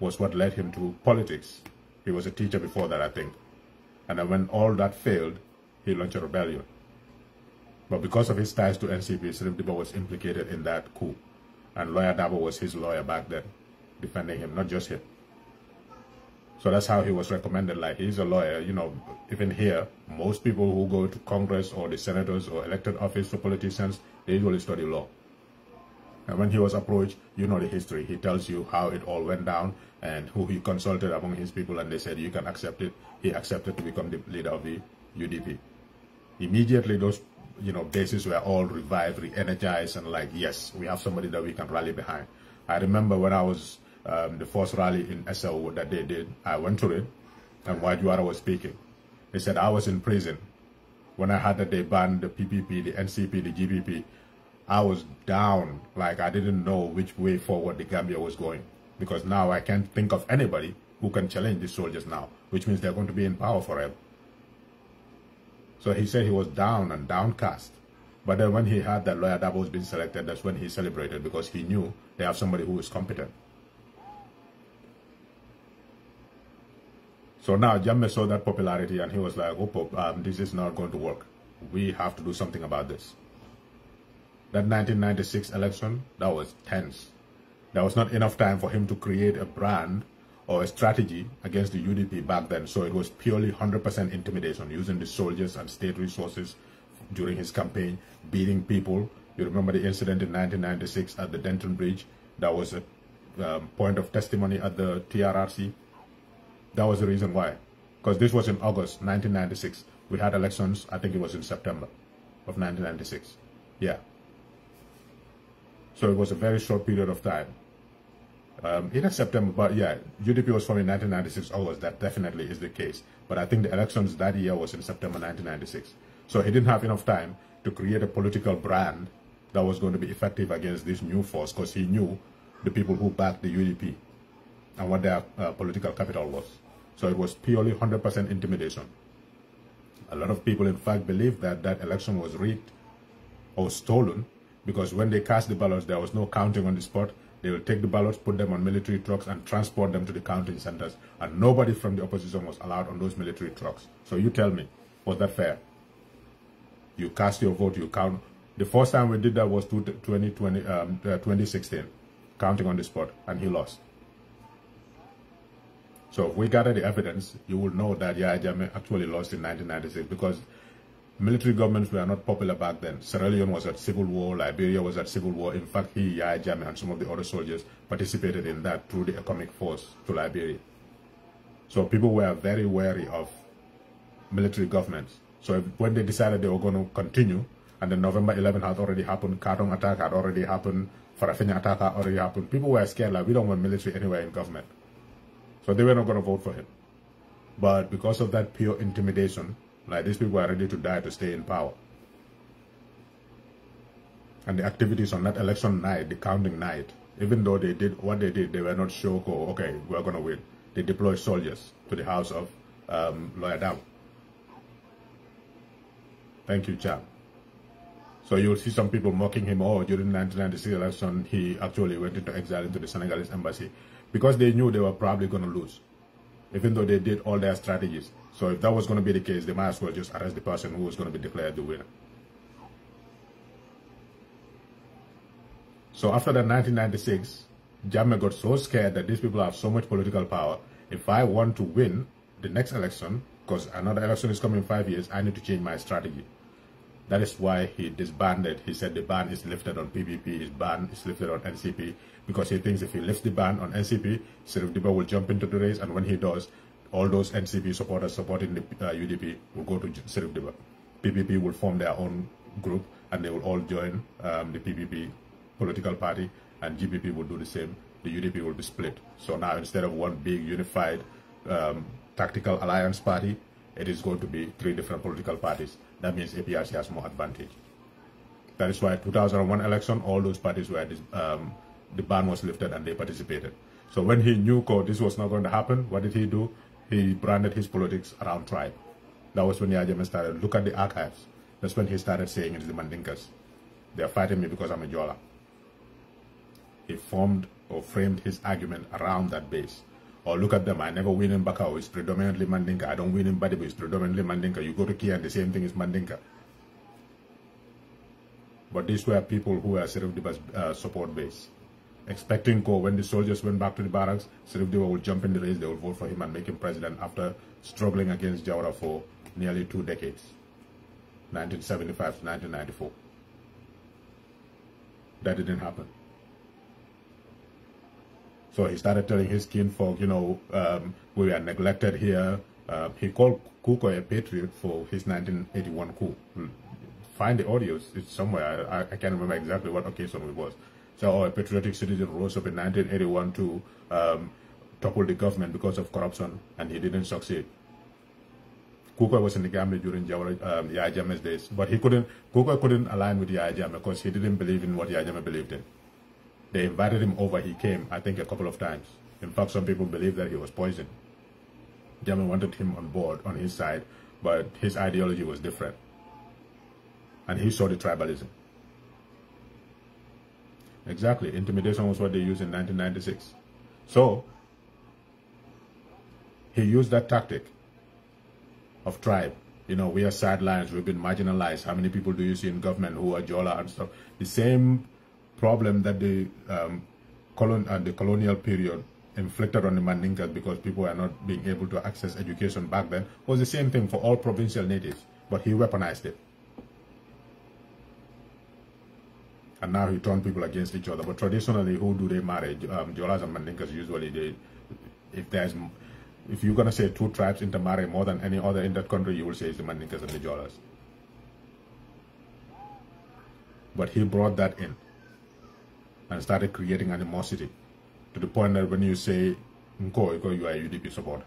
was what led him to politics. He was a teacher before that, I think. And then when all that failed, he launched a rebellion. But because of his ties to NCP, 𝒕𝒉𝒊𝒏 was implicated in that coup. And Lawyer Darboe was his lawyer back then, defending him, not just him. So that's how he was recommended. Like, he's a lawyer, even here, most people who go to Congress or the senators or elected office for politicians, they usually study law. And when he was approached, the history. He tells you how it all went down and who he consulted among his people, and they said, you can accept it. He accepted to become the leader of the UDP. Immediately, those bases were all revived, re-energized, and like, yes, we have somebody that we can rally behind. I remember when I was the first rally in SL that they did, I went to it, and while Jawara was speaking, he said, I was in prison when I heard that they banned the PPP, the NCP, the GPP. I was down, like I didn't know which way forward the Gambia was going, because now I can't think of anybody who can challenge the soldiers now, which means they're going to be in power forever. So he said he was down and downcast. But then when he heard that Lawyer Darboe was being selected, that's when he celebrated, because he knew they have somebody who is competent. So now Jammeh saw that popularity and he was like, oh, this is not going to work. We have to do something about this. That 1996 election, that was tense. There was not enough time for him to create a brand or a strategy against the UDP back then. So it was purely 100% intimidation, using the soldiers and state resources during his campaign, beating people. You remember the incident in 1996 at the Denton Bridge? That was a point of testimony at the TRRC. That was the reason why. Because this was in August 1996. We had elections, I think it was in September of 1996. Yeah. So it was a very short period of time. In September, but yeah, UDP was formed in 1996 August. That definitely is the case. But I think the elections that year was in September 1996. So he didn't have enough time to create a political brand that was going to be effective against this new force, because he knew the people who backed the UDP and what their political capital was. So it was purely 100% intimidation. A lot of people, in fact, believe that that election was rigged or stolen Because when they cast the ballots, there was no counting on the spot. They will take the ballots, put them on military trucks, and transport them to the counting centers. And nobody from the opposition was allowed on those military trucks. So you tell me, was that fair? You cast your vote, you count. The first time we did that was 2016, counting on the spot, and he lost. So if we gather the evidence, you will know that Yahya Jammeh actually lost in 1996 because military governments were not popular back then. Sierra Leone was at civil war, Liberia was at civil war. In fact, Yahya Jammeh and some of the other soldiers participated in that through the economic force to Liberia. So people were very wary of military governments. So when they decided they were going to continue, and then November 11 had already happened, Kartong attack had already happened, Farafenya attack had already happened, people were scared, like, we don't want military anywhere in government. So they were not going to vote for him. But because of that pure intimidation, like, these people are ready to die to stay in power. And the activities on that election night, the counting night, even though they did what they did, they were not sure, oh, okay, we're going to win. They deployed soldiers to the house of Lawyer Dam. Thank you, Cham. So you'll see some people mocking him, oh, during the 1996 election, he actually went into exile into the Senegalese embassy. Because they knew they were probably going to lose, even though they did all their strategies. So if that was going to be the case, they might as well just arrest the person who was going to be declared the winner. So after that 1996, Jammeh got so scared that these people have so much political power. If I want to win the next election, because another election is coming in 5 years, I need to change my strategy. That is why he disbanded. He said the ban is lifted on PPP, his ban is lifted on NCP, because he thinks if he lifts the ban on NCP, 𝒂𝒊𝒏 will jump into the race, and when he does, all those NCP supporters supporting the UDP will go to 𝒂𝒊𝒏. PPP will form their own group, and they will all join the PPP political party, and GPP will do the same. The UDP will be split. So now instead of one big unified tactical alliance party, it is going to be 3 different political parties. That means APRC has more advantage. That is why 2001 election, all those parties where the ban was lifted and they participated. So when he knew this was not going to happen, what did he do? He branded his politics around tribe. That was when Yahya Jammeh started. Look at the archives. That's when he started saying it's the Mandinkas. They are fighting me because I'm a Jola. He formed or framed his argument around that base. Or look at them, I never win in Bakau, it's predominantly Mandinka. I don't win in Badibu, it's predominantly Mandinka. You go to Kia and the same thing is Mandinka. But these were people who were 𝒂𝒊𝒏's support base. Expecting when the soldiers went back to the barracks, 𝒂𝒊𝒏 will jump in the race, they will vote for him and make him president after struggling against Jawara for nearly 2 decades, 1975 to 1994. That didn't happen. So he started telling his kinfolk, you know, we were neglected here. He called 𝒂𝒄𝒄𝒏 a patriot for his 1981 coup. Find the audios, it's somewhere. I can't remember exactly what occasion it was. So a patriotic citizen rose up in 1981 to topple the government because of corruption, and he didn't succeed. 𝒂𝒄𝒄 was in the Gambia during Yahya Jammeh's days, but 𝒂𝒄𝒄 couldn't align with Yahya Jammeh because he didn't believe in what Yahya Jammeh believed in. They invited him over, he came, I think, a couple of times. In fact, some people believe that he was poisoned. Jammeh wanted him on board, on his side, but his ideology was different. And he saw the tribalism. Exactly, intimidation was what they used in 1996. So, he used that tactic of tribe. You know, we are sidelines, we've been marginalized. How many people do you see in government who are Jola and stuff? The same problem that the colonial period inflicted on the Mandinkas because people were not being able to access education back then was the same thing for all provincial natives, but he weaponized it. And now he turned people against each other. But traditionally, who do they marry? Jolas and Mandinkas usually, if you're going to say 2 tribes intermarry more than any other in that country, you will say it's the Mandinkas and the Jolas. But he brought that in and started creating animosity to the point that when you say 𝒂𝒄𝒄𝒏, you are a UDP supporter.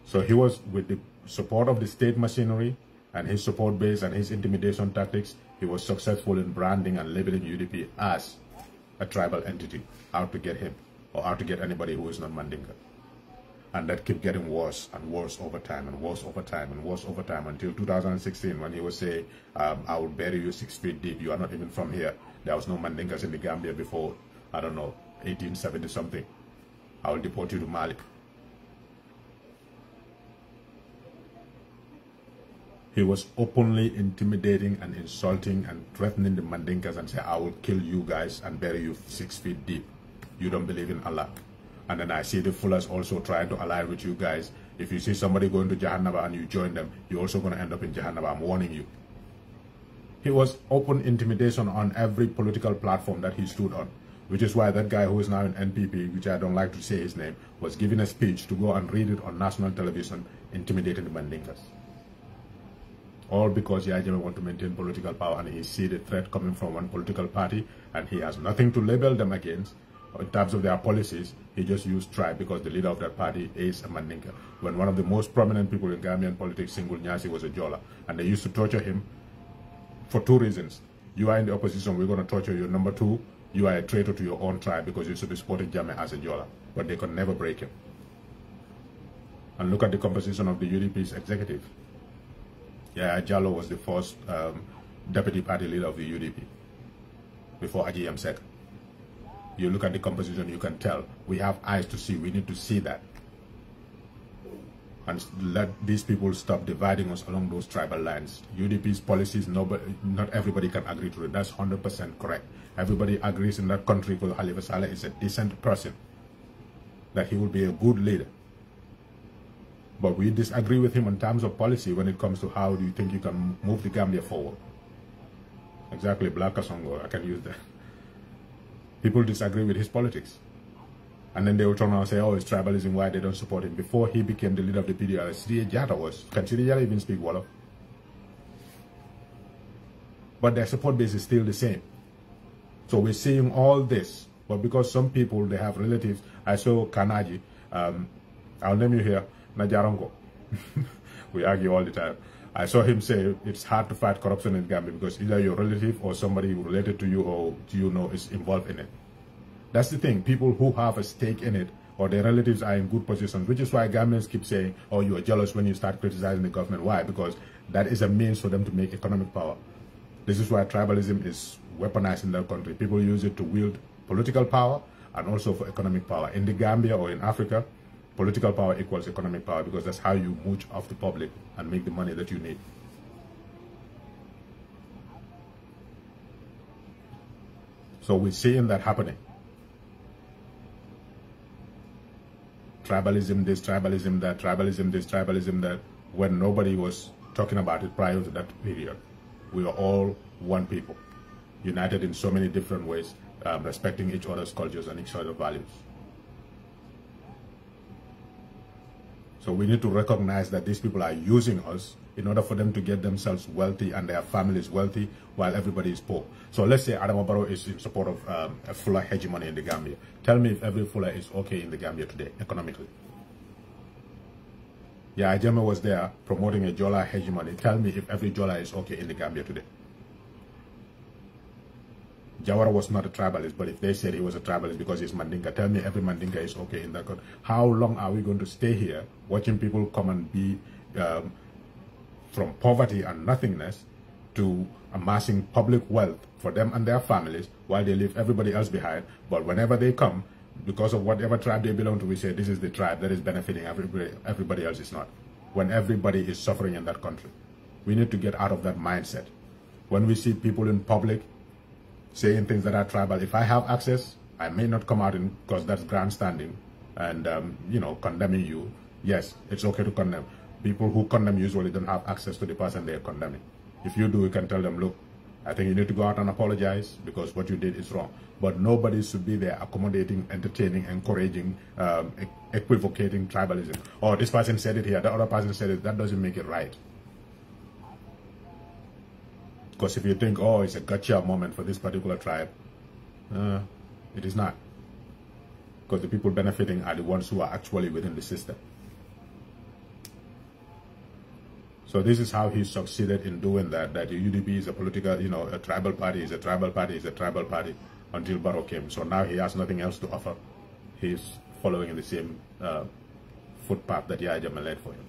So he was, with the support of the state machinery and his support base and his intimidation tactics, he was successful in branding and labeling UDP as a tribal entity, out to get him or out to get anybody who is not Mandinka. And that kept getting worse and worse over time and worse over time and worse over time until 2016 when he was saying, I will bury you 6 feet deep. You are not even from here. There was no Mandinkas in the Gambia before, I don't know, 1870 something. I will deport you to Mali. He was openly intimidating and insulting and threatening the Mandinkas and say, I will kill you guys and bury you 6 feet deep. You don't believe in Allah. And then I see the Fullers also trying to ally with you guys. If you see somebody going to Jahannama and you join them, you're also going to end up in Jahannama. I'm warning you. He was open intimidation on every political platform that he stood on, which is why that guy who is now in NPP, which I don't like to say his name, was giving a speech to go and read it on national television, intimidating the Mandinkas. All because Yahya Jammeh wants to maintain political power and he sees the threat coming from one political party and he has nothing to label them against. In terms of their policies, he just used tribe because the leader of that party is a Mandinka. When one of the most prominent people in Gambian politics, Singul Nyasi, was a Jola, and they used to torture him for 2 reasons. You are in the opposition, we're going to torture you. Number 2, you are a traitor to your own tribe because you should be supporting Jammeh as a Jola. But they could never break him. And look at the composition of the UDP's executive. Yeah, Jallo was the first deputy party leader of the UDP before Ajiyam said. You look at the composition, you can tell. We have eyes to see. We need to see that. And let these people stop dividing us along those tribal lines. UDP's policies, not everybody can agree to it. That's 100% correct. Everybody agrees in that country because Halifa Saleh is a decent person, that he will be a good leader. But we disagree with him in terms of policy when it comes to how do you think you can move the Gambia forward. Exactly, Black Kasongo, I can use that. People disagree with his politics. And then they will turn around and say, oh, it's tribalism, why they don't support him. Before he became the leader of the PDR, Sri Jata was. Can Sri Jata even speak Wolof? But their support base is still the same. So we're seeing all this. But because some people, they have relatives. I saw Kanaji. I'll name you here. Najarongo. We argue all the time. I saw him say it's hard to fight corruption in Gambia because either your relative or somebody related to you or you know is involved in it. That's the thing. People who have a stake in it or their relatives are in good positions, which is why Gambians keep saying, oh, you are jealous when you start criticizing the government. Why? Because that is a means for them to make economic power. This is why tribalism is weaponized in that country. People use it to wield political power and also for economic power. In the Gambia or in Africa, political power equals economic power because that's how you mooch off the public and make the money that you need. So we're seeing that happening. Tribalism this, tribalism that, tribalism this, tribalism that. When nobody was talking about it prior to that period, we were all one people, united in so many different ways, respecting each other's cultures and each other's values. So we need to recognize that these people are using us in order for them to get themselves wealthy and their families wealthy while everybody is poor. So let's say Adama Barrow is in support of a Fuller hegemony in the Gambia. Tell me if every Fuller is okay in the Gambia today, economically. Yeah, Jammeh was there promoting a Jola hegemony. Tell me if every Jola is okay in the Gambia today. Jawara was not a tribalist, but if they said he was a tribalist because he's Mandinka, tell me every Mandinka is okay in that country. How long are we going to stay here watching people come and be from poverty and nothingness to amassing public wealth for them and their families while they leave everybody else behind? But whenever they come, because of whatever tribe they belong to, we say this is the tribe that is benefiting everybody else is not. When everybody is suffering in that country. We need to get out of that mindset. When we see people in public saying things that are tribal, if I have access, I may not come out because that's grandstanding and, you know, condemning you. Yes, it's okay to condemn. People who condemn usually don't have access to the person they are condemning. If you do, you can tell them, look, I think you need to go out and apologize because what you did is wrong. But nobody should be there accommodating, entertaining, encouraging, equivocating tribalism. Oh, this person said it here, the other person said it. That doesn't make it right. Because if you think, oh, it's a gotcha moment for this particular tribe, it is not. Because the people benefiting are the ones who are actually within the system. So this is how he succeeded in doing that, that the UDP is a political, you know, a tribal party, is a tribal party, is a tribal party, until Barrow came. So now he has nothing else to offer. He's following in the same footpath that Yaya Jammeh laid for him.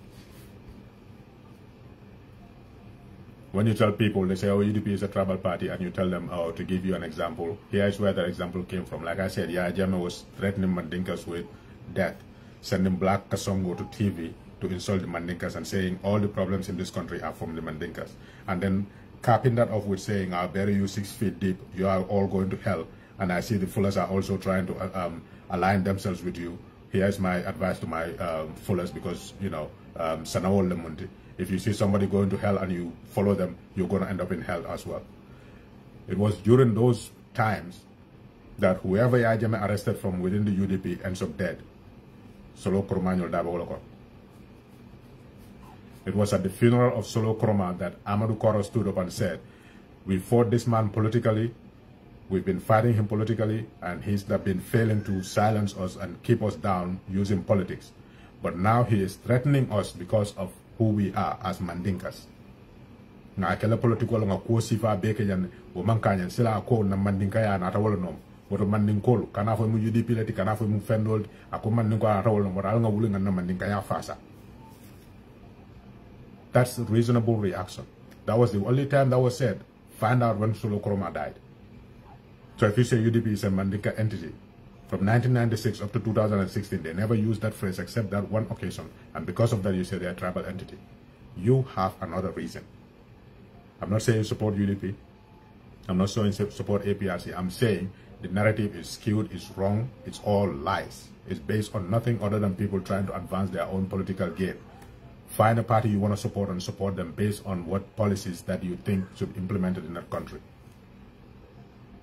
When you tell people, they say, oh, UDP is a tribal party, and you tell them, oh, to give you an example, here is where that example came from. Like I said, Yaya Jammeh was threatening Mandinkas with death, sending Black Kasongo to TV to insult the Mandinkas and saying all the problems in this country are from the Mandinkas. And then capping that off with saying, I'll bury you 6 feet deep, you are all going to hell. And I see the Fullers are also trying to align themselves with you. Here's my advice to my Fullers, because, you know, Sanawol Lemunti. If you see somebody going to hell and you follow them, you're going to end up in hell as well. It was during those times that whoever Yaya Jammeh arrested from within the UDP ends up dead. Solo Kromanyol Daboloko. It was at the funeral of Solo Kroma that Amadou Koro stood up and said, we fought this man politically, we've been fighting him politically, and he's been failing to silence us and keep us down using politics. But now he is threatening us because of who we are as Mandinkas. Na akela political nga ko sifa beke jan o mankanya sila ko na Mandinka ya na tawolo nom woto Mandinkolo kana fo mu UDP leti kana fo mu fendol ako Mandinko na tawolo nom wala nga wuli nga na Mandinka ya fasa. That's a reasonable reaction. That was the only time that was said. Find out when Solo Kroma died. So if you say UDP is a Mandinka entity, from 1996 up to 2016, they never used that phrase except that one occasion. And because of that, you say they're a tribal entity. You have another reason. I'm not saying support UDP. I'm not saying support APRC. I'm saying the narrative is skewed, it's wrong, it's all lies. It's based on nothing other than people trying to advance their own political gain. Find a party you want to support and support them based on what policies that you think should be implemented in that country.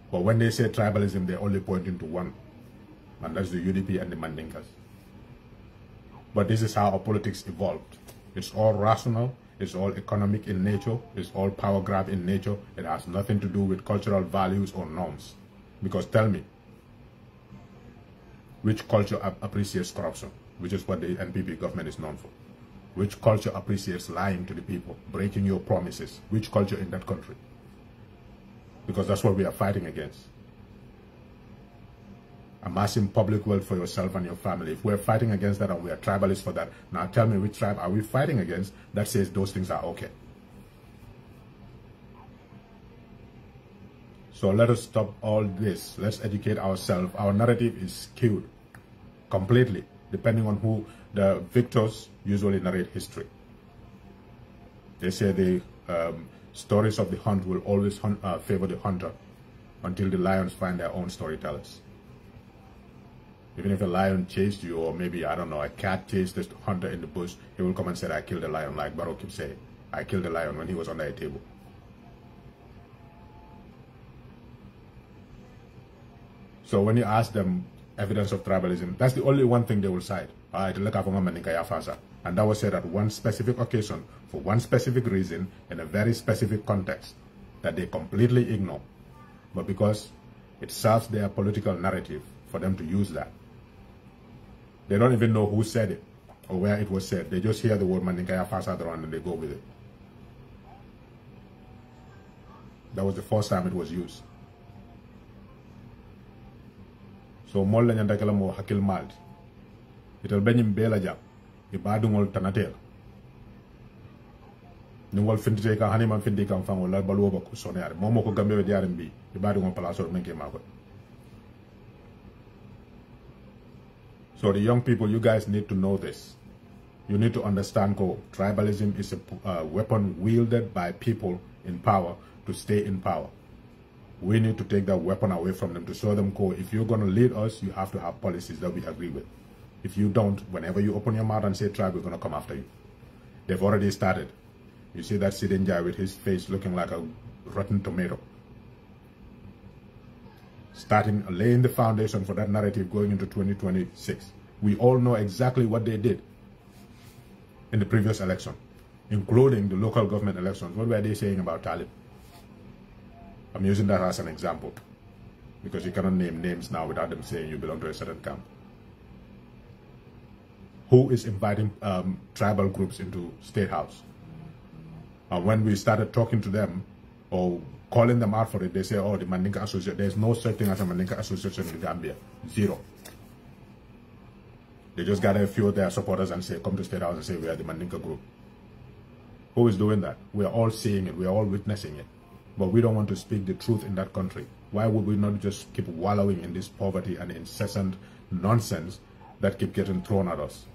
But when they say tribalism, they're only pointing to one. And that's the UDP and the Mandinkas. But this is how our politics evolved. It's all rational, it's all economic in nature, it's all power grab in nature. It has nothing to do with cultural values or norms. Because tell me, which culture appreciates corruption, which is what the NPP government is known for? Which culture appreciates lying to the people, breaking your promises? Which culture in that country? Because that's what we are fighting against. Amassing public wealth for yourself and your family. If we're fighting against that and we are tribalists for that, now tell me which tribe are we fighting against that says those things are okay? So let us stop all this. Let's educate ourselves. Our narrative is skewed completely, depending on who the victors usually narrate history. They say the stories of the hunt will always favor the hunter until the lions find their own storytellers. Even if a lion chased you, or maybe, I don't know, a cat chased the hunter in the bush, he will come and say, I killed a lion, like Barrow keeps saying. I killed a lion when he was under a table. So when you ask them evidence of tribalism, that's the only one thing they will cite. And that was said at one specific occasion, for one specific reason, in a very specific context, that they completely ignore. But because it serves their political narrative for them to use that. They don't even know who said it or where it was said. They just hear the word Mandinkaya Fasa around and they go with it. That was the first time it was used. So molla nyanda kala mo hakil maldi. Ital benyim bela jam. Ibadungol tanatel. Nungol findite ka hani man findi kam fango la baluwa ba ko sonere. Momo ko gambe diarim bi. Ibadungol palaso menke mako. So the young people, you guys need to know this. You need to understand that tribalism is a weapon wielded by people in power to stay in power. We need to take that weapon away from them to show them, if you're going to lead us, you have to have policies that we agree with. If you don't, whenever you open your mouth and say tribe, we're going to come after you. They've already started. You see that Sidinjai with his face looking like a rotten tomato. Laying the foundation for that narrative going into 2026. We all know exactly what they did in the previous election, including the local government elections. What were they saying about Talib? I'm using that as an example because you cannot name names now without them saying you belong to a certain camp. Who is inviting tribal groups into State House? When we started talking to them or calling them out for it, they say, oh, the Mandinka Association. There's no such thing as a Mandinka Association in Gambia. Zero. They just gather a few of their supporters and say, come to State House and say, we are the Mandinka group. Who is doing that? We are all seeing it. We are all witnessing it. But we don't want to speak the truth in that country. Why would we not just keep wallowing in this poverty and incessant nonsense that keep getting thrown at us?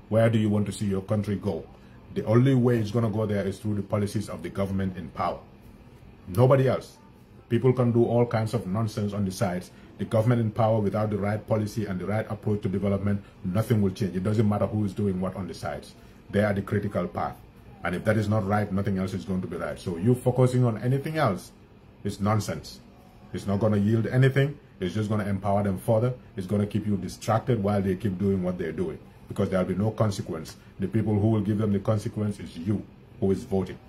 Where do you want to see your country go? The only way it's going to go there is through the policies of the government in power. Nobody else. People can do all kinds of nonsense on the sides. The government in power, without the right policy and the right approach to development, nothing will change. It doesn't matter who is doing what on the sides. They are the critical path. And if that is not right, nothing else is going to be right. So you focusing on anything else is nonsense. It's not going to yield anything. It's just going to empower them further. It's going to keep you distracted while they keep doing what they're doing. Because there will be no consequence. The people who will give them the consequence is you, who is voting.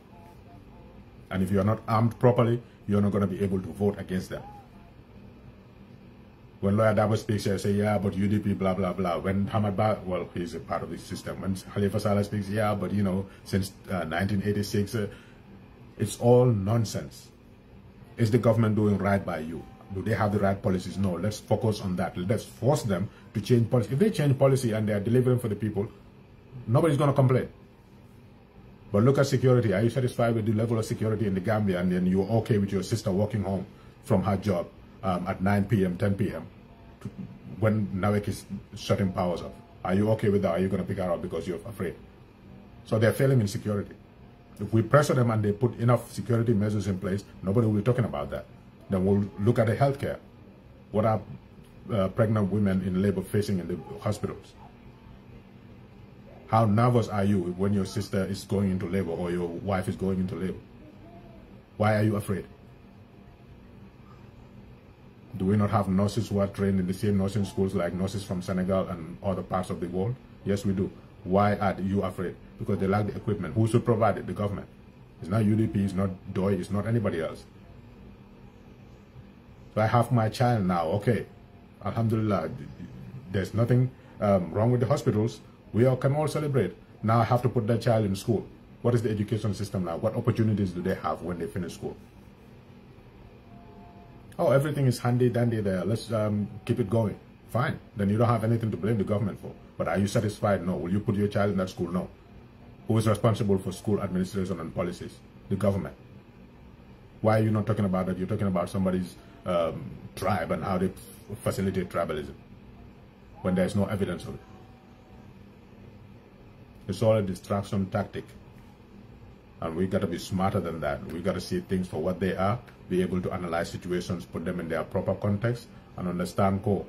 And if you are not armed properly, you're not going to be able to vote against them. When Lawyer Dabo speaks, they say, yeah, but UDP, blah, blah, blah. When Hamad Ba, well, he's a part of the system. When Khalifa Saleh speaks, yeah, but, you know, since 1986, it's all nonsense. Is the government doing right by you? Do they have the right policies? No, let's focus on that. Let's force them to change policy. If they change policy and they are delivering for the people, nobody's going to complain. But look at security. Are you satisfied with the level of security in the Gambia, and then you're okay with your sister walking home from her job at 9 p.m., 10 p.m. when NAWEC is shutting powers off? Are you okay with that? Are you going to pick her up because you're afraid? So they're failing in security. If we pressure them and they put enough security measures in place, nobody will be talking about that. Then we'll look at the healthcare. What are pregnant women in labor facing in the hospitals? How nervous are you when your sister is going into labor or your wife is going into labor? Why are you afraid? Do we not have nurses who are trained in the same nursing schools like nurses from Senegal and other parts of the world? Yes, we do. Why are you afraid? Because they lack the equipment. Who should provide it? The government. It's not UDP, it's not DOI, it's not anybody else. So I have my child now. Okay, Alhamdulillah, there's nothing wrong with the hospitals. We all can all celebrate. Now I have to put that child in school. What is the education system now? What opportunities do they have when they finish school? Oh, everything is handy dandy there. Let's keep it going. Fine. Then you don't have anything to blame the government for. But are you satisfied? No. Will you put your child in that school? No. Who is responsible for school administration and policies? The government. Why are you not talking about that? You're talking about somebody's tribe and how they facilitate tribalism when there's no evidence of it. It's all a distraction tactic. And we got to be smarter than that. We got to see things for what they are, be able to analyze situations, put them in their proper context, and understand core.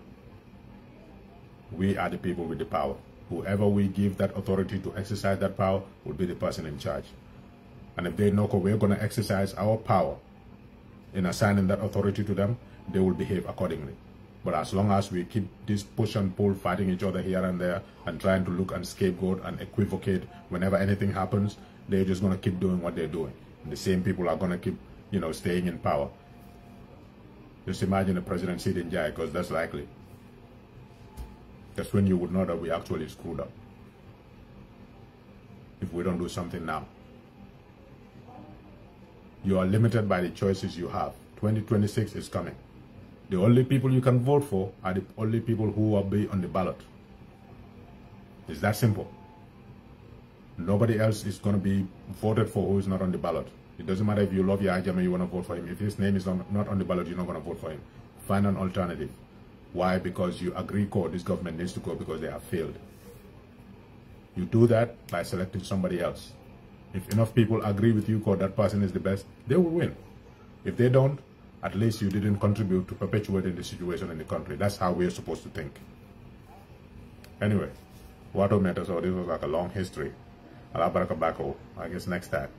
We are the people with the power. Whoever we give that authority to exercise that power will be the person in charge. And if they know we're going to exercise our power in assigning that authority to them, they will behave accordingly. But as long as we keep this push and pull, fighting each other here and there, and trying to look and scapegoat and equivocate whenever anything happens, they're just going to keep doing what they're doing. And the same people are going to keep, you know, staying in power. Just imagine the president sitting in jail, because that's likely. That's when you would know that we actually screwed up. If we don't do something now. You are limited by the choices you have. 2026 is coming. The only people you can vote for are the only people who will be on the ballot. It's that simple. Nobody else is going to be voted for who is not on the ballot. It doesn't matter if you love Yahya Jammeh, you want to vote for him. If his name is not on the ballot, you're not going to vote for him. Find an alternative. Why? Because you agree, this government needs to go because they have failed. You do that by selecting somebody else. If enough people agree with you, that person is the best, they will win. If they don't, at least you didn't contribute to perpetuating the situation in the country. That's how we're supposed to think. Anyway, what matters, this was like a long history. Allah Barakabako. I guess next time.